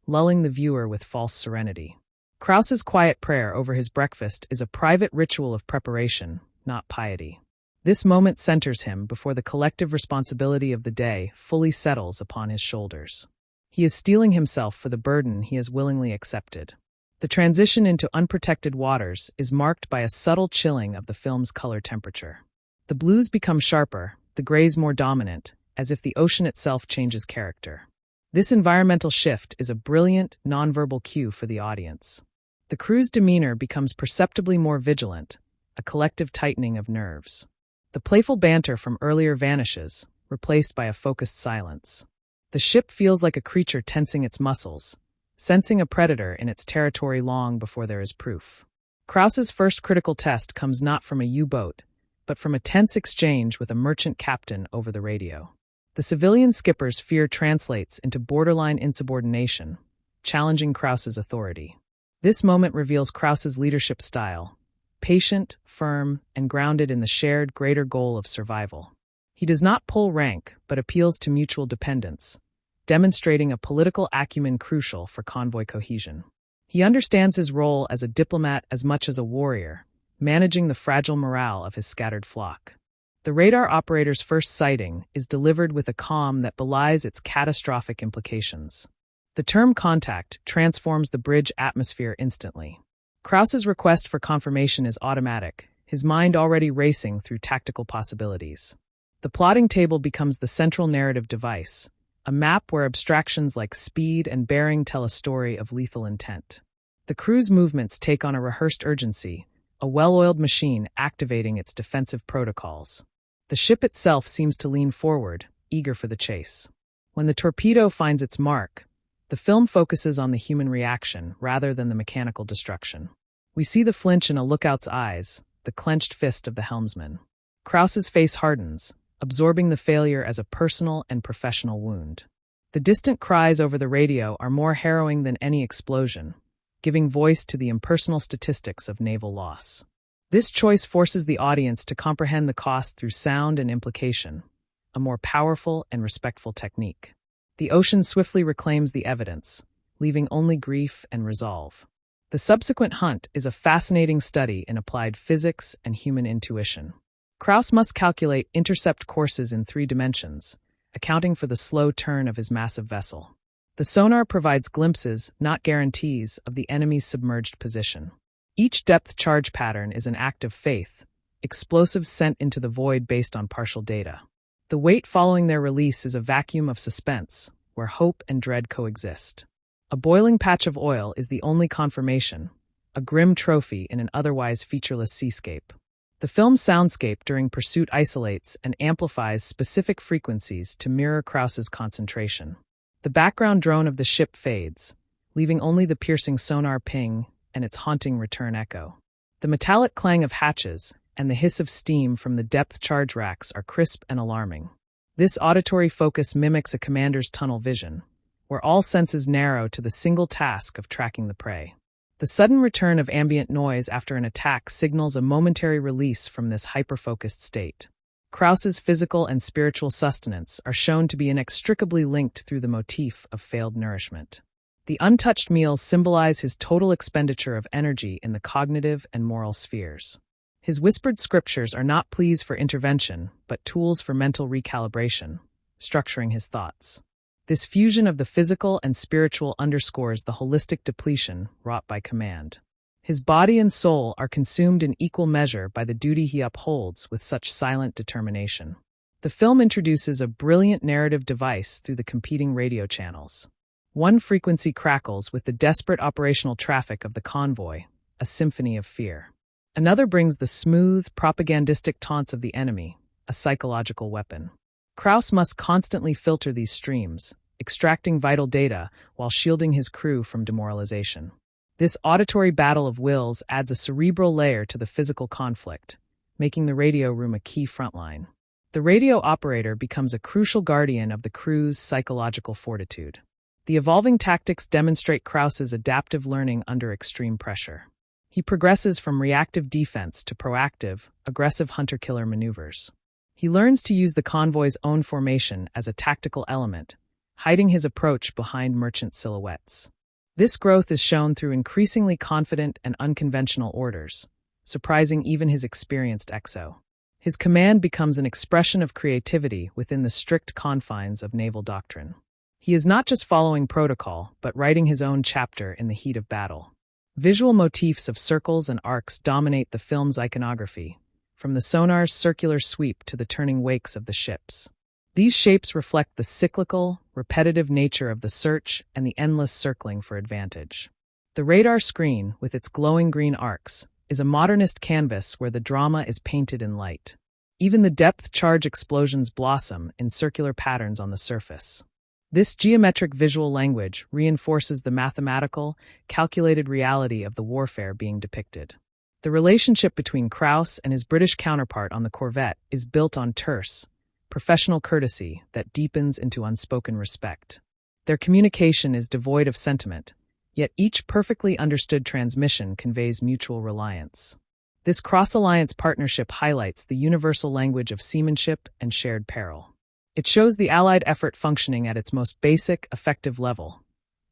lulling the viewer with false serenity. Krause's quiet prayer over his breakfast is a private ritual of preparation, not piety. This moment centers him before the collective responsibility of the day fully settles upon his shoulders. He is steeling himself for the burden he has willingly accepted. The transition into unprotected waters is marked by a subtle chilling of the film's color temperature. The blues become sharper, the grays more dominant, as if the ocean itself changes character. This environmental shift is a brilliant, nonverbal cue for the audience. The crew's demeanor becomes perceptibly more vigilant, a collective tightening of nerves. The playful banter from earlier vanishes, replaced by a focused silence. The ship feels like a creature tensing its muscles, sensing a predator in its territory long before there is proof. Krause's first critical test comes not from a U-boat, but from a tense exchange with a merchant captain over the radio. The civilian skipper's fear translates into borderline insubordination, challenging Krause's authority. This moment reveals Krause's leadership style, patient, firm, and grounded in the shared greater goal of survival. He does not pull rank, but appeals to mutual dependence, demonstrating a political acumen crucial for convoy cohesion. He understands his role as a diplomat as much as a warrior, managing the fragile morale of his scattered flock. The radar operator's first sighting is delivered with a calm that belies its catastrophic implications. The term contact transforms the bridge atmosphere instantly. Krause's request for confirmation is automatic, his mind already racing through tactical possibilities. The plotting table becomes the central narrative device, a map where abstractions like speed and bearing tell a story of lethal intent. The crew's movements take on a rehearsed urgency, a well-oiled machine activating its defensive protocols. The ship itself seems to lean forward, eager for the chase. When the torpedo finds its mark, the film focuses on the human reaction rather than the mechanical destruction. We see the flinch in a lookout's eyes, the clenched fist of the helmsman. Krause's face hardens, absorbing the failure as a personal and professional wound. The distant cries over the radio are more harrowing than any explosion, giving voice to the impersonal statistics of naval loss. This choice forces the audience to comprehend the cost through sound and implication, a more powerful and respectful technique. The ocean swiftly reclaims the evidence, leaving only grief and resolve. The subsequent hunt is a fascinating study in applied physics and human intuition. Krause must calculate intercept courses in 3 dimensions, accounting for the slow turn of his massive vessel. The sonar provides glimpses, not guarantees, of the enemy's submerged position. Each depth charge pattern is an act of faith, explosives sent into the void based on partial data. The wait following their release is a vacuum of suspense, where hope and dread coexist. A boiling patch of oil is the only confirmation, a grim trophy in an otherwise featureless seascape. The film's soundscape during pursuit isolates and amplifies specific frequencies to mirror Krause's concentration. The background drone of the ship fades, leaving only the piercing sonar ping and its haunting return echo. The metallic clang of hatches and the hiss of steam from the depth charge racks are crisp and alarming. This auditory focus mimics a commander's tunnel vision, where all senses narrow to the single task of tracking the prey. The sudden return of ambient noise after an attack signals a momentary release from this hyper-focused state. Krause's physical and spiritual sustenance are shown to be inextricably linked through the motif of failed nourishment. The untouched meals symbolize his total expenditure of energy in the cognitive and moral spheres. His whispered scriptures are not pleas for intervention, but tools for mental recalibration, structuring his thoughts. This fusion of the physical and spiritual underscores the holistic depletion wrought by command. His body and soul are consumed in equal measure by the duty he upholds with such silent determination. The film introduces a brilliant narrative device through the competing radio channels. One frequency crackles with the desperate operational traffic of the convoy, a symphony of fear. Another brings the smooth, propagandistic taunts of the enemy, a psychological weapon. Krause must constantly filter these streams, extracting vital data while shielding his crew from demoralization. This auditory battle of wills adds a cerebral layer to the physical conflict, making the radio room a key frontline. The radio operator becomes a crucial guardian of the crew's psychological fortitude. The evolving tactics demonstrate Krause's adaptive learning under extreme pressure. He progresses from reactive defense to proactive, aggressive hunter-killer maneuvers. He learns to use the convoy's own formation as a tactical element, hiding his approach behind merchant silhouettes. This growth is shown through increasingly confident and unconventional orders, surprising even his experienced XO. His command becomes an expression of creativity within the strict confines of naval doctrine. He is not just following protocol, but writing his own chapter in the heat of battle. Visual motifs of circles and arcs dominate the film's iconography, from the sonar's circular sweep to the turning wakes of the ships. These shapes reflect the cyclical, repetitive nature of the search and the endless circling for advantage. The radar screen, with its glowing green arcs, is a modernist canvas where the drama is painted in light. Even the depth charge explosions blossom in circular patterns on the surface. This geometric visual language reinforces the mathematical, calculated reality of the warfare being depicted. The relationship between Krause and his British counterpart on the corvette is built on terse, professional courtesy that deepens into unspoken respect. Their communication is devoid of sentiment, yet each perfectly understood transmission conveys mutual reliance. This cross-alliance partnership highlights the universal language of seamanship and shared peril. It shows the Allied effort functioning at its most basic, effective level.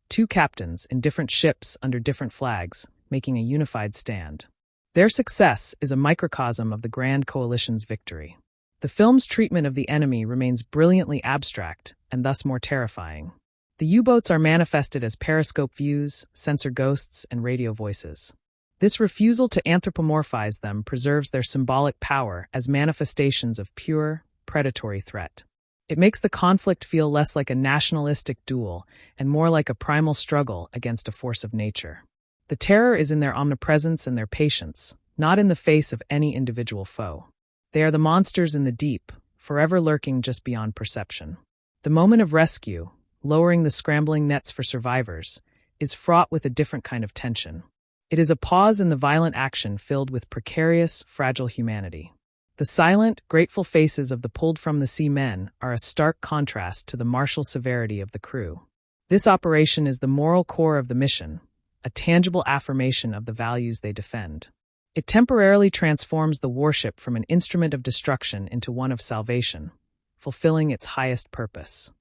Two captains in different ships under different flags, making a unified stand. Their success is a microcosm of the Grand Coalition's victory. The film's treatment of the enemy remains brilliantly abstract and thus more terrifying. The U-boats are manifested as periscope views, sensor ghosts, and radio voices. This refusal to anthropomorphize them preserves their symbolic power as manifestations of pure, predatory threat. It makes the conflict feel less like a nationalistic duel and more like a primal struggle against a force of nature. The terror is in their omnipresence and their patience, not in the face of any individual foe. They are the monsters in the deep, forever lurking just beyond perception. The moment of rescue, lowering the scrambling nets for survivors, is fraught with a different kind of tension. It is a pause in the violent action filled with precarious, fragile humanity. The silent, grateful faces of the pulled-from-the-sea men are a stark contrast to the martial severity of the crew. This operation is the moral core of the mission, a tangible affirmation of the values they defend. It temporarily transforms the warship from an instrument of destruction into one of salvation, fulfilling its highest purpose.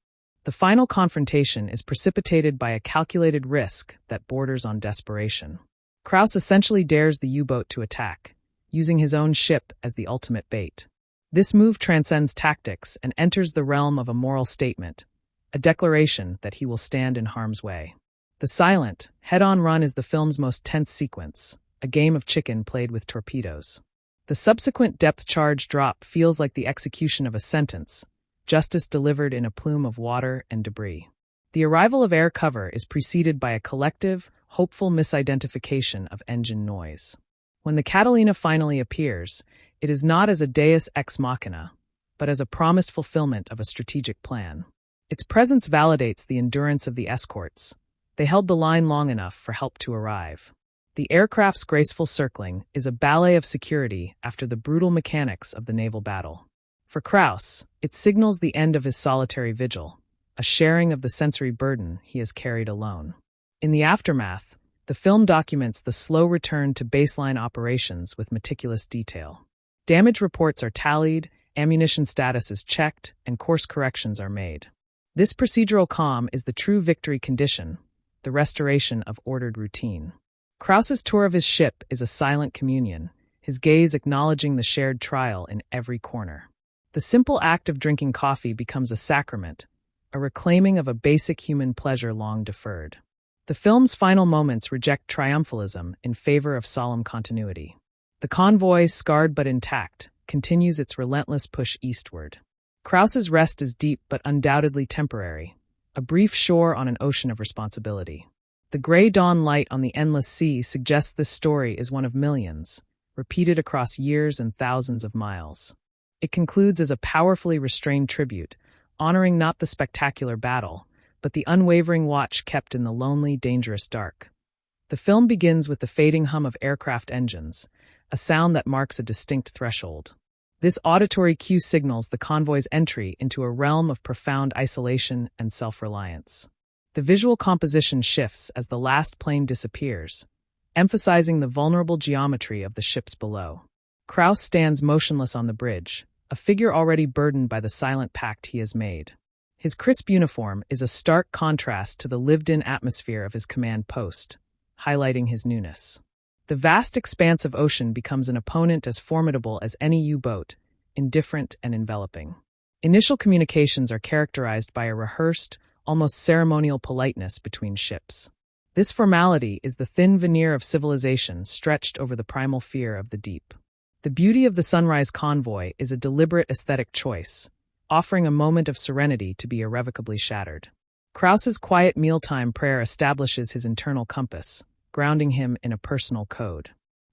The final confrontation is precipitated by a calculated risk that borders on desperation. Krause essentially dares the U-boat to attack, using his own ship as the ultimate bait. This move transcends tactics and enters the realm of a moral statement, a declaration that he will stand in harm's way. The silent, head-on run is the film's most tense sequence, a game of chicken played with torpedoes. The subsequent depth charge drop feels like the execution of a sentence, justice delivered in a plume of water and debris. The arrival of air cover is preceded by a collective, hopeful misidentification of engine noise. When the Catalina finally appears, it is not as a deus ex machina, but as a promised fulfillment of a strategic plan. Its presence validates the endurance of the escorts. They held the line long enough for help to arrive. The aircraft's graceful circling is a ballet of security after the brutal mechanics of the naval battle. For Krause, it signals the end of his solitary vigil, a sharing of the sensory burden he has carried alone. In the aftermath, the film documents the slow return to baseline operations with meticulous detail. Damage reports are tallied, ammunition status is checked, and course corrections are made. This procedural calm is the true victory condition, the restoration of ordered routine. Krause's tour of his ship is a silent communion, his gaze acknowledging the shared trial in every corner. The simple act of drinking coffee becomes a sacrament, a reclaiming of a basic human pleasure long deferred. The film's final moments reject triumphalism in favor of solemn continuity. The convoy, scarred but intact, continues its relentless push eastward. Krause's rest is deep but undoubtedly temporary, a brief shore on an ocean of responsibility. The gray dawn light on the endless sea suggests this story is one of millions, repeated across years and thousands of miles. It concludes as a powerfully restrained tribute, honoring not the spectacular battle, but the unwavering watch kept in the lonely, dangerous dark. The film begins with the fading hum of aircraft engines, a sound that marks a distinct threshold. This auditory cue signals the convoy's entry into a realm of profound isolation and self-reliance. The visual composition shifts as the last plane disappears, emphasizing the vulnerable geometry of the ships below. Krause stands motionless on the bridge, a figure already burdened by the silent pact he has made. His crisp uniform is a stark contrast to the lived-in atmosphere of his command post, highlighting his newness. The vast expanse of ocean becomes an opponent as formidable as any U-boat, indifferent and enveloping. Initial communications are characterized by a rehearsed, almost ceremonial politeness between ships. This formality is the thin veneer of civilization stretched over the primal fear of the deep. The beauty of the sunrise convoy is a deliberate aesthetic choice, offering a moment of serenity to be irrevocably shattered. Krause's quiet mealtime prayer establishes his internal compass, grounding him in a personal code.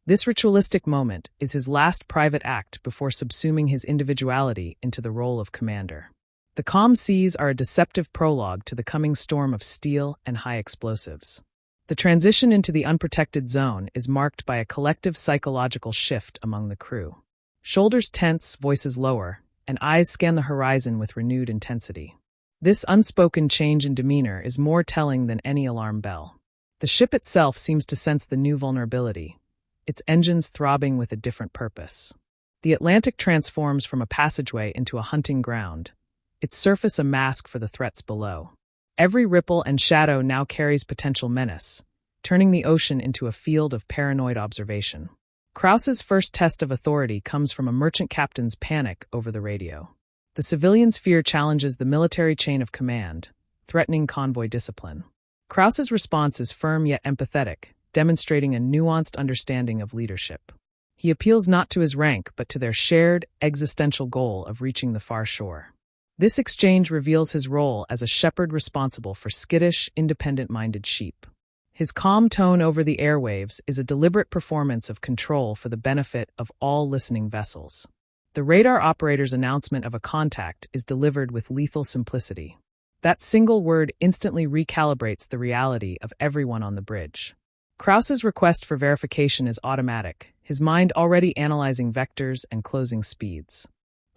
This ritualistic moment is his last private act before subsuming his individuality into the role of commander. The calm seas are a deceptive prologue to the coming storm of steel and high explosives. The transition into the unprotected zone is marked by a collective psychological shift among the crew. Shoulders tense, voices lower, and eyes scan the horizon with renewed intensity. This unspoken change in demeanor is more telling than any alarm bell. The ship itself seems to sense the new vulnerability, its engines throbbing with a different purpose. The Atlantic transforms from a passageway into a hunting ground, its surface a mask for the threats below. Every ripple and shadow now carries potential menace, turning the ocean into a field of paranoid observation. Krause's first test of authority comes from a merchant captain's panic over the radio. The civilian's fear challenges the military chain of command, threatening convoy discipline. Krause's response is firm yet empathetic, demonstrating a nuanced understanding of leadership. He appeals not to his rank but to their shared, existential goal of reaching the far shore. This exchange reveals his role as a shepherd responsible for skittish, independent-minded sheep. His calm tone over the airwaves is a deliberate performance of control for the benefit of all listening vessels. The radar operator's announcement of a contact is delivered with lethal simplicity. That single word instantly recalibrates the reality of everyone on the bridge. Krause's request for verification is automatic, his mind already analyzing vectors and closing speeds.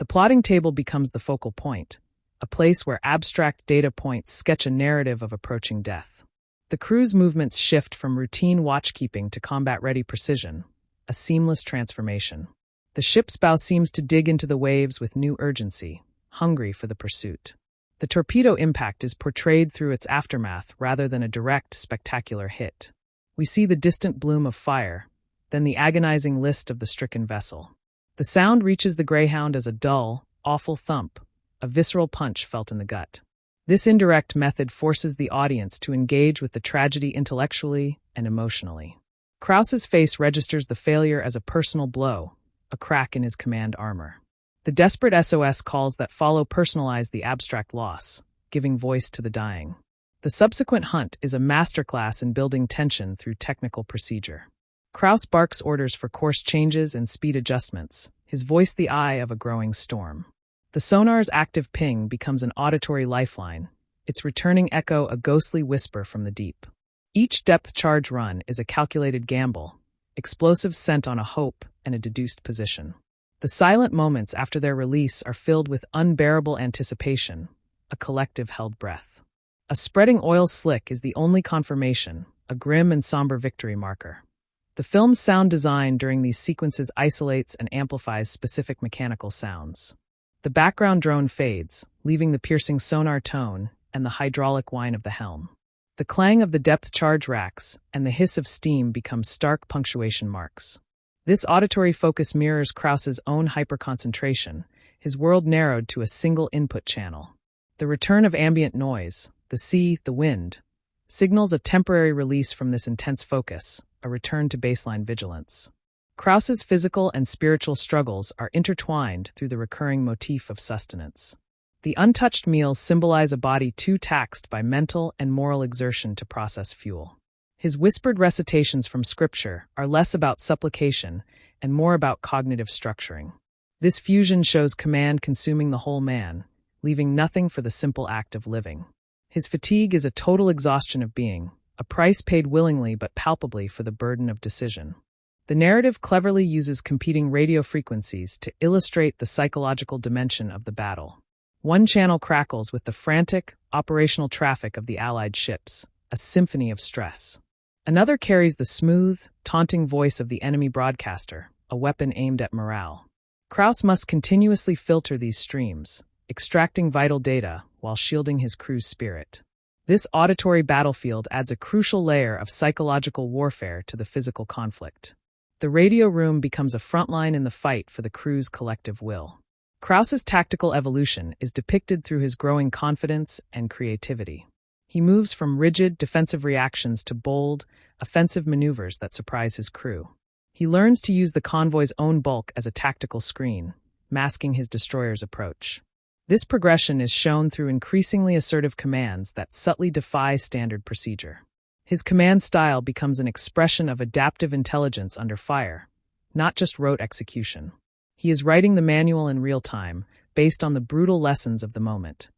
The plotting table becomes the focal point, a place where abstract data points sketch a narrative of approaching death. The crew's movements shift from routine watchkeeping to combat-ready precision, a seamless transformation. The ship's bow seems to dig into the waves with new urgency, hungry for the pursuit. The torpedo impact is portrayed through its aftermath rather than a direct, spectacular hit. We see the distant bloom of fire, then the agonizing list of the stricken vessel. The sound reaches the Greyhound as a dull, awful thump, a visceral punch felt in the gut. This indirect method forces the audience to engage with the tragedy intellectually and emotionally. Krause's face registers the failure as a personal blow, a crack in his command armor. The desperate SOS calls that follow personalize the abstract loss, giving voice to the dying. The subsequent hunt is a masterclass in building tension through technical procedure. Krause barks orders for course changes and speed adjustments, his voice the eye of a growing storm. The sonar's active ping becomes an auditory lifeline, its returning echo a ghostly whisper from the deep. Each depth charge run is a calculated gamble, explosives sent on a hope and a deduced position. The silent moments after their release are filled with unbearable anticipation, a collective held breath. A spreading oil slick is the only confirmation, a grim and somber victory marker. The film's sound design during these sequences isolates and amplifies specific mechanical sounds. The background drone fades, leaving the piercing sonar tone and the hydraulic whine of the helm. The clang of the depth charge racks and the hiss of steam become stark punctuation marks. This auditory focus mirrors Krause's own hyperconcentration, his world narrowed to a single input channel. The return of ambient noise, the sea, the wind, signals a temporary release from this intense focus, a return to baseline vigilance. Krause's physical and spiritual struggles are intertwined through the recurring motif of sustenance. The untouched meals symbolize a body too taxed by mental and moral exertion to process fuel. His whispered recitations from Scripture are less about supplication and more about cognitive structuring. This fusion shows command consuming the whole man, leaving nothing for the simple act of living. His fatigue is a total exhaustion of being, a price paid willingly but palpably for the burden of decision. The narrative cleverly uses competing radio frequencies to illustrate the psychological dimension of the battle. One channel crackles with the frantic, operational traffic of the Allied ships, a symphony of stress. Another carries the smooth, taunting voice of the enemy broadcaster, a weapon aimed at morale. Krause must continuously filter these streams, extracting vital data while shielding his crew's spirit. This auditory battlefield adds a crucial layer of psychological warfare to the physical conflict. The radio room becomes a frontline in the fight for the crew's collective will. Krause's tactical evolution is depicted through his growing confidence and creativity. He moves from rigid, defensive reactions to bold, offensive maneuvers that surprise his crew. He learns to use the convoy's own bulk as a tactical screen, masking his destroyer's approach. This progression is shown through increasingly assertive commands that subtly defy standard procedure. His command style becomes an expression of adaptive intelligence under fire, not just rote execution. He is writing the manual in real time, based on the brutal lessons of the moment.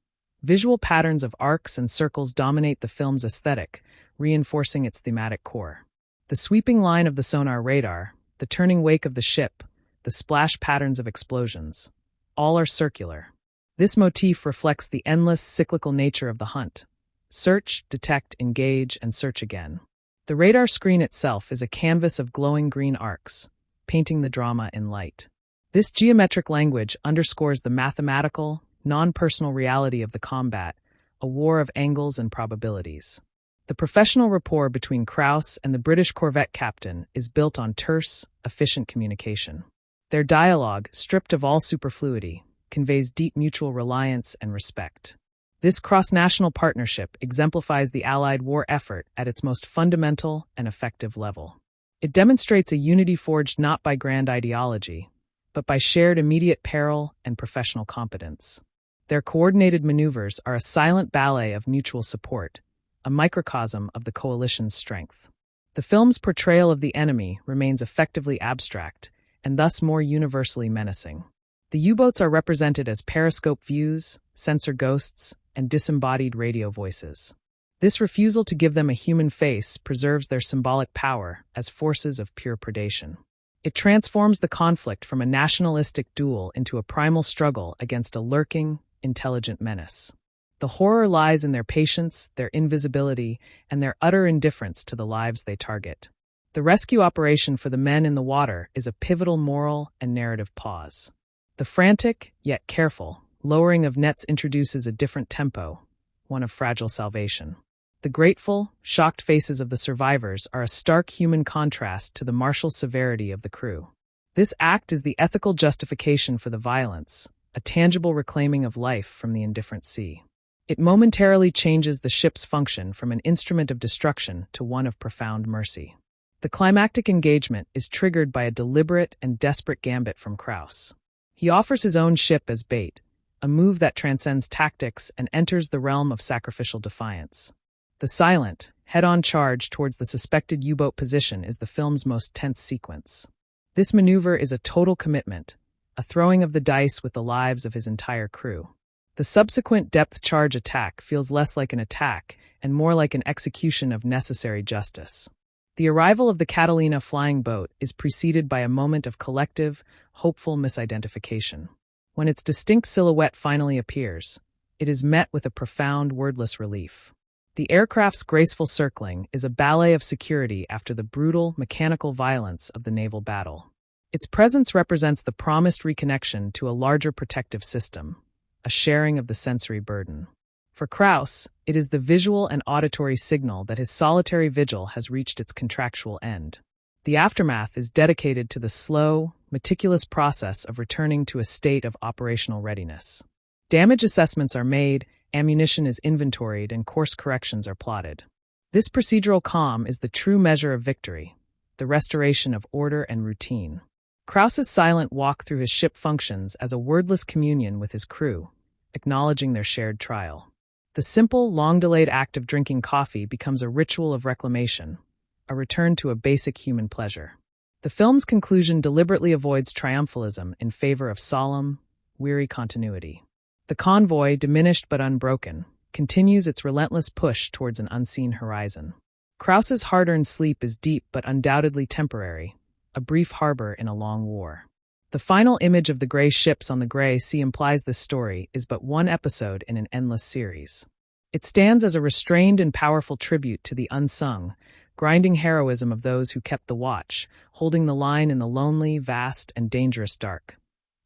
Visual patterns of arcs and circles dominate the film's aesthetic, reinforcing its thematic core. The sweeping line of the sonar radar, the turning wake of the ship, the splash patterns of explosions, all are circular. This motif reflects the endless cyclical nature of the hunt. Search, detect, engage, and search again. The radar screen itself is a canvas of glowing green arcs, painting the drama in light. This geometric language underscores the mathematical, non-personal reality of the combat, a war of angles and probabilities. The professional rapport between Krause and the British corvette captain is built on terse, efficient communication. Their dialogue, stripped of all superfluity, conveys deep mutual reliance and respect. This cross-national partnership exemplifies the Allied war effort at its most fundamental and effective level. It demonstrates a unity forged not by grand ideology, but by shared immediate peril and professional competence. Their coordinated maneuvers are a silent ballet of mutual support, a microcosm of the coalition's strength. The film's portrayal of the enemy remains effectively abstract, and thus more universally menacing. The U-boats are represented as periscope views, sensor ghosts, and disembodied radio voices. This refusal to give them a human face preserves their symbolic power as forces of pure predation. It transforms the conflict from a nationalistic duel into a primal struggle against a lurking, intelligent menace. The horror lies in their patience, their invisibility, and their utter indifference to the lives they target. The rescue operation for the men in the water is a pivotal moral and narrative pause. The frantic, yet careful, lowering of nets introduces a different tempo, one of fragile salvation. The grateful, shocked faces of the survivors are a stark human contrast to the martial severity of the crew. This act is the ethical justification for the violence, a tangible reclaiming of life from the indifferent sea. It momentarily changes the ship's function from an instrument of destruction to one of profound mercy. The climactic engagement is triggered by a deliberate and desperate gambit from Krause. He offers his own ship as bait, a move that transcends tactics and enters the realm of sacrificial defiance. The silent, head-on charge towards the suspected U-boat position is the film's most tense sequence. This maneuver is a total commitment, a throwing of the dice with the lives of his entire crew. The subsequent depth charge attack feels less like an attack and more like an execution of necessary justice. The arrival of the Catalina flying boat is preceded by a moment of collective, hopeful misidentification. When its distinct silhouette finally appears, it is met with a profound, wordless relief. The aircraft's graceful circling is a ballet of security after the brutal, mechanical violence of the naval battle. Its presence represents the promised reconnection to a larger protective system, a sharing of the sensory burden. For Krause, it is the visual and auditory signal that his solitary vigil has reached its contractual end. The aftermath is dedicated to the slow, meticulous process of returning to a state of operational readiness. Damage assessments are made, ammunition is inventoried, and course corrections are plotted. This procedural calm is the true measure of victory, the restoration of order and routine. Krause's silent walk through his ship functions as a wordless communion with his crew, acknowledging their shared trial. The simple, long-delayed act of drinking coffee becomes a ritual of reclamation, a return to a basic human pleasure. The film's conclusion deliberately avoids triumphalism in favor of solemn, weary continuity. The convoy, diminished but unbroken, continues its relentless push towards an unseen horizon. Krause's hard-earned sleep is deep but undoubtedly temporary, a brief harbor in a long war. The final image of the gray ships on the gray sea implies this story is but one episode in an endless series. It stands as a restrained and powerful tribute to the unsung, grinding heroism of those who kept the watch, holding the line in the lonely, vast, and dangerous dark.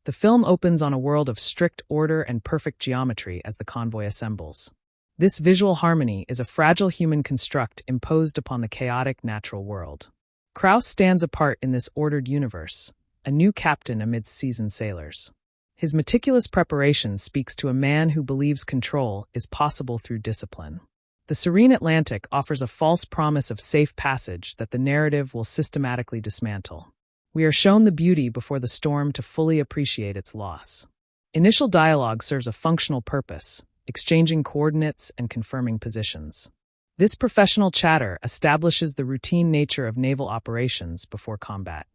The film opens on a world of strict order and perfect geometry as the convoy assembles. This visual harmony is a fragile human construct imposed upon the chaotic natural world. Krause stands apart in this ordered universe, a new captain amidst seasoned sailors. His meticulous preparation speaks to a man who believes control is possible through discipline. The serene Atlantic offers a false promise of safe passage that the narrative will systematically dismantle. We are shown the beauty before the storm to fully appreciate its loss. Initial dialogue serves a functional purpose, exchanging coordinates and confirming positions. This professional chatter establishes the routine nature of naval operations before combat.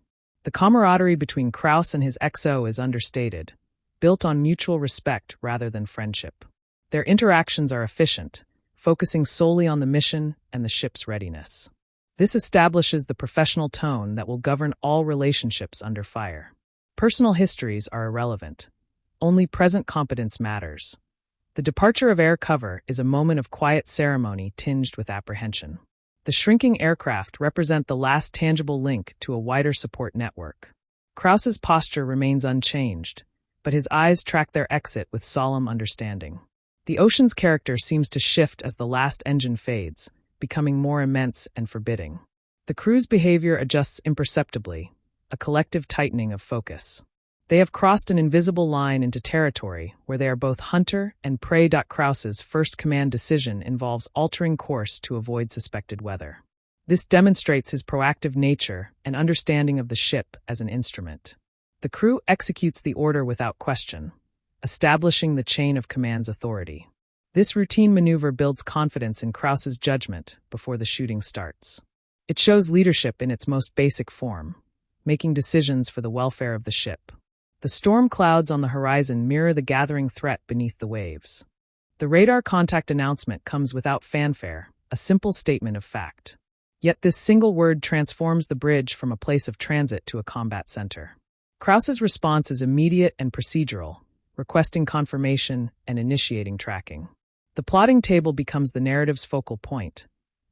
The camaraderie between Krause and his XO is understated, built on mutual respect rather than friendship. Their interactions are efficient, focusing solely on the mission and the ship's readiness. This establishes the professional tone that will govern all relationships under fire. Personal histories are irrelevant. Only present competence matters. The departure of air cover is a moment of quiet ceremony tinged with apprehension. The shrinking aircraft represent the last tangible link to a wider support network. Krause's posture remains unchanged, but his eyes track their exit with solemn understanding. The ocean's character seems to shift as the last engine fades, becoming more immense and forbidding. The crew's behavior adjusts imperceptibly, a collective tightening of focus. They have crossed an invisible line into territory where they are both hunter and prey. Krause's first command decision involves altering course to avoid suspected weather. This demonstrates his proactive nature and understanding of the ship as an instrument. The crew executes the order without question, establishing the chain of command's authority. This routine maneuver builds confidence in Krause's judgment before the shooting starts. It shows leadership in its most basic form, making decisions for the welfare of the ship. The storm clouds on the horizon mirror the gathering threat beneath the waves. The radar contact announcement comes without fanfare, a simple statement of fact. Yet this single word transforms the bridge from a place of transit to a combat center. Krause's response is immediate and procedural, requesting confirmation and initiating tracking. The plotting table becomes the narrative's focal point,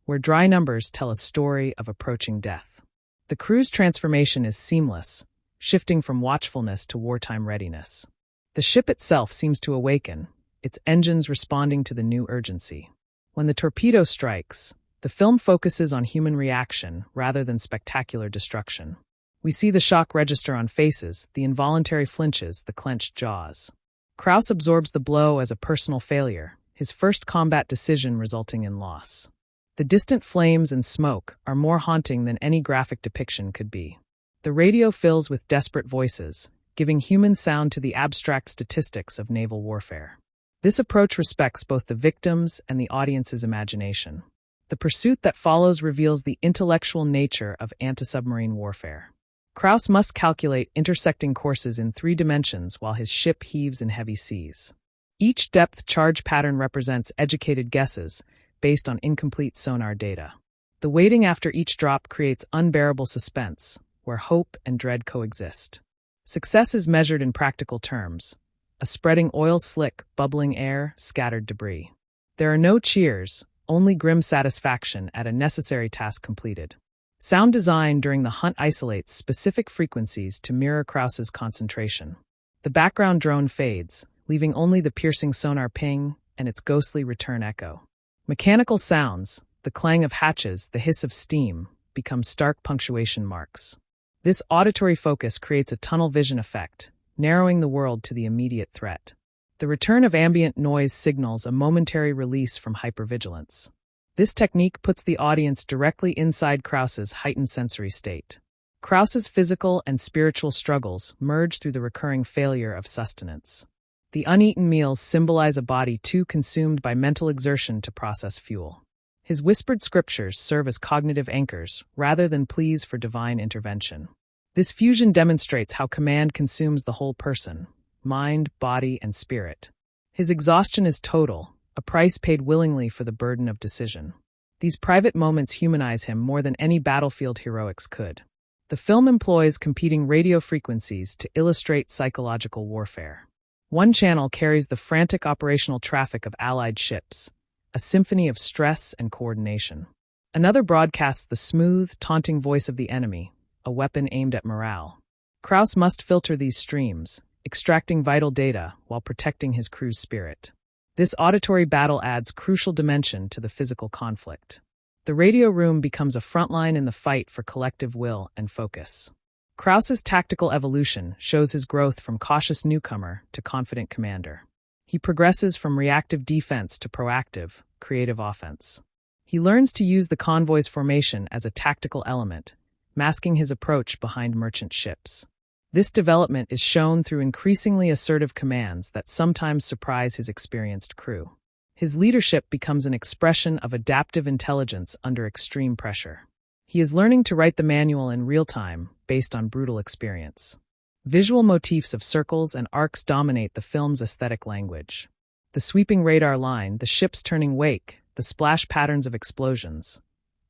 where dry numbers tell a story of approaching death. The crew's transformation is seamless, shifting from watchfulness to wartime readiness. The ship itself seems to awaken, its engines responding to the new urgency. When the torpedo strikes, the film focuses on human reaction rather than spectacular destruction. We see the shock register on faces, the involuntary flinches, the clenched jaws. Krause absorbs the blow as a personal failure, his first combat decision resulting in loss. The distant flames and smoke are more haunting than any graphic depiction could be. The radio fills with desperate voices, giving human sound to the abstract statistics of naval warfare. This approach respects both the victims and the audience's imagination. The pursuit that follows reveals the intellectual nature of anti-submarine warfare. Krause must calculate intersecting courses in 3 dimensions while his ship heaves in heavy seas. Each depth charge pattern represents educated guesses based on incomplete sonar data. The waiting after each drop creates unbearable suspense, where hope and dread coexist. Success is measured in practical terms: a spreading oil slick, bubbling air, scattered debris. There are no cheers, only grim satisfaction at a necessary task completed. Sound design during the hunt isolates specific frequencies to mirror Krause's concentration. The background drone fades, leaving only the piercing sonar ping and its ghostly return echo. Mechanical sounds, the clang of hatches, the hiss of steam, become stark punctuation marks. This auditory focus creates a tunnel vision effect, narrowing the world to the immediate threat. The return of ambient noise signals a momentary release from hypervigilance. This technique puts the audience directly inside Krause's heightened sensory state. Krause's physical and spiritual struggles merge through the recurring failure of sustenance. The uneaten meals symbolize a body too consumed by mental exertion to process fuel. His whispered scriptures serve as cognitive anchors rather than pleas for divine intervention. This fusion demonstrates how command consumes the whole person: mind, body, and spirit. His exhaustion is total, a price paid willingly for the burden of decision. These private moments humanize him more than any battlefield heroics could. The film employs competing radio frequencies to illustrate psychological warfare. One channel carries the frantic operational traffic of Allied ships, a symphony of stress and coordination. Another broadcasts the smooth, taunting voice of the enemy, a weapon aimed at morale. Krause must filter these streams, extracting vital data while protecting his crew's spirit. This auditory battle adds crucial dimension to the physical conflict. The radio room becomes a frontline in the fight for collective will and focus. Krause's tactical evolution shows his growth from cautious newcomer to confident commander. He progresses from reactive defense to proactive, creative offense. He learns to use the convoy's formation as a tactical element, masking his approach behind merchant ships. This development is shown through increasingly assertive commands that sometimes surprise his experienced crew. His leadership becomes an expression of adaptive intelligence under extreme pressure. He is learning to write the manual in real time, based on brutal experience. Visual motifs of circles and arcs dominate the film's aesthetic language. The sweeping radar line, the ship's turning wake, the splash patterns of explosions,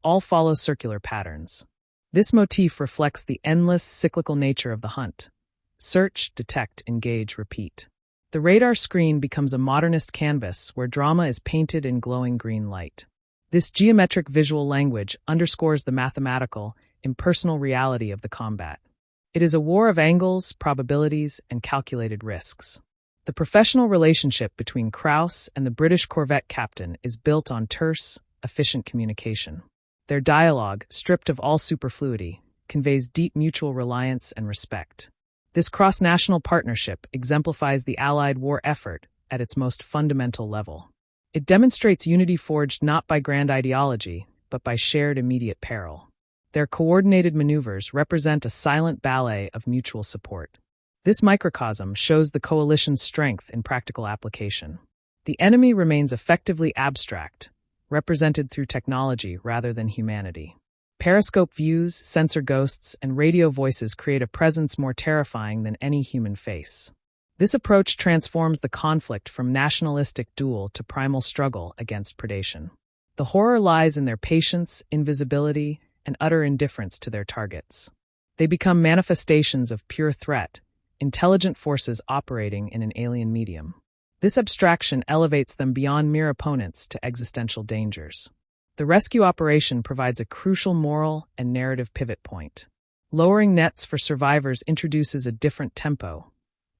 all follow circular patterns. This motif reflects the endless, cyclical nature of the hunt. Search, detect, engage, repeat. The radar screen becomes a modernist canvas where drama is painted in glowing green light. This geometric visual language underscores the mathematical, impersonal reality of the combat. It is a war of angles, probabilities, and calculated risks. The professional relationship between Krause and the British corvette captain is built on terse, efficient communication. Their dialogue, stripped of all superfluity, conveys deep mutual reliance and respect. This cross-national partnership exemplifies the Allied war effort at its most fundamental level. It demonstrates unity forged not by grand ideology, but by shared immediate peril. Their coordinated maneuvers represent a silent ballet of mutual support. This microcosm shows the coalition's strength in practical application. The enemy remains effectively abstract, represented through technology rather than humanity. Periscope views, sensor ghosts, and radio voices create a presence more terrifying than any human face. This approach transforms the conflict from nationalistic duel to primal struggle against predation. The horror lies in their patience, invisibility, and utter indifference to their targets. They become manifestations of pure threat, intelligent forces operating in an alien medium. This abstraction elevates them beyond mere opponents to existential dangers. The rescue operation provides a crucial moral and narrative pivot point. Lowering nets for survivors introduces a different tempo,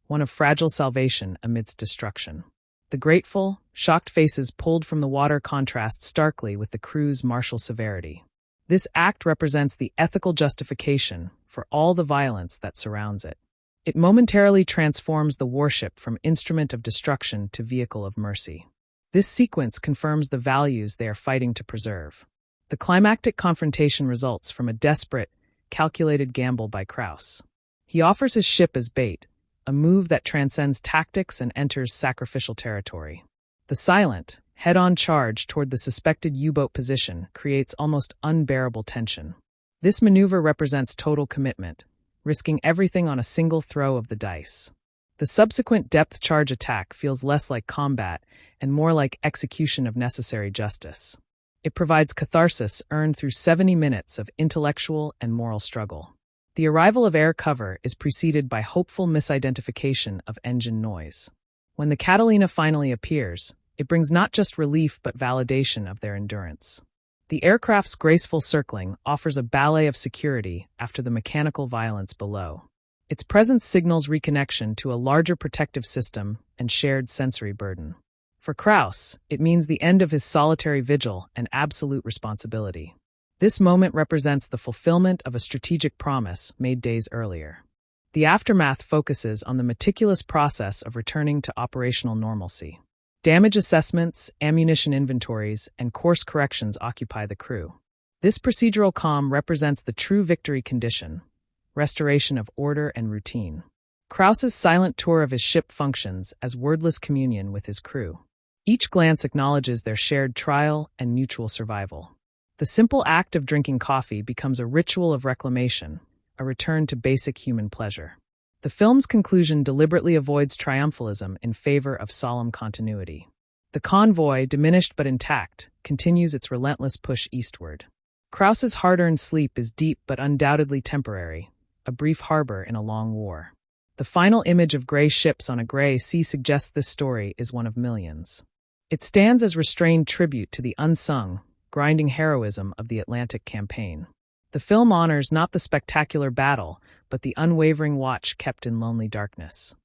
one of fragile salvation amidst destruction. The grateful, shocked faces pulled from the water contrast starkly with the crew's martial severity. This act represents the ethical justification for all the violence that surrounds it. It momentarily transforms the warship from instrument of destruction to vehicle of mercy. This sequence confirms the values they are fighting to preserve. The climactic confrontation results from a desperate, calculated gamble by Krause. He offers his ship as bait, a move that transcends tactics and enters sacrificial territory. The silent, head-on charge toward the suspected U-boat position creates almost unbearable tension. This maneuver represents total commitment, risking everything on a single throw of the dice. The subsequent depth charge attack feels less like combat and more like execution of necessary justice. It provides catharsis earned through 70 minutes of intellectual and moral struggle. The arrival of air cover is preceded by hopeful misidentification of engine noise. When the Catalina finally appears, it brings not just relief but validation of their endurance. The aircraft's graceful circling offers a ballet of security after the mechanical violence below. Its presence signals reconnection to a larger protective system and shared sensory burden. For Krause, it means the end of his solitary vigil and absolute responsibility. This moment represents the fulfillment of a strategic promise made days earlier. The aftermath focuses on the meticulous process of returning to operational normalcy. Damage assessments, ammunition inventories, and course corrections occupy the crew. This procedural calm represents the true victory condition, restoration of order and routine. Krause's silent tour of his ship functions as wordless communion with his crew. Each glance acknowledges their shared trial and mutual survival. The simple act of drinking coffee becomes a ritual of reclamation, a return to basic human pleasure. The film's conclusion deliberately avoids triumphalism in favor of solemn continuity. The convoy, diminished but intact, continues its relentless push eastward. Krause's hard-earned sleep is deep but undoubtedly temporary, a brief harbor in a long war. The final image of gray ships on a gray sea suggests this story is one of millions. It stands as restrained tribute to the unsung, grinding heroism of the Atlantic campaign. The film honors not the spectacular battle, but the unwavering watch kept in lonely darkness.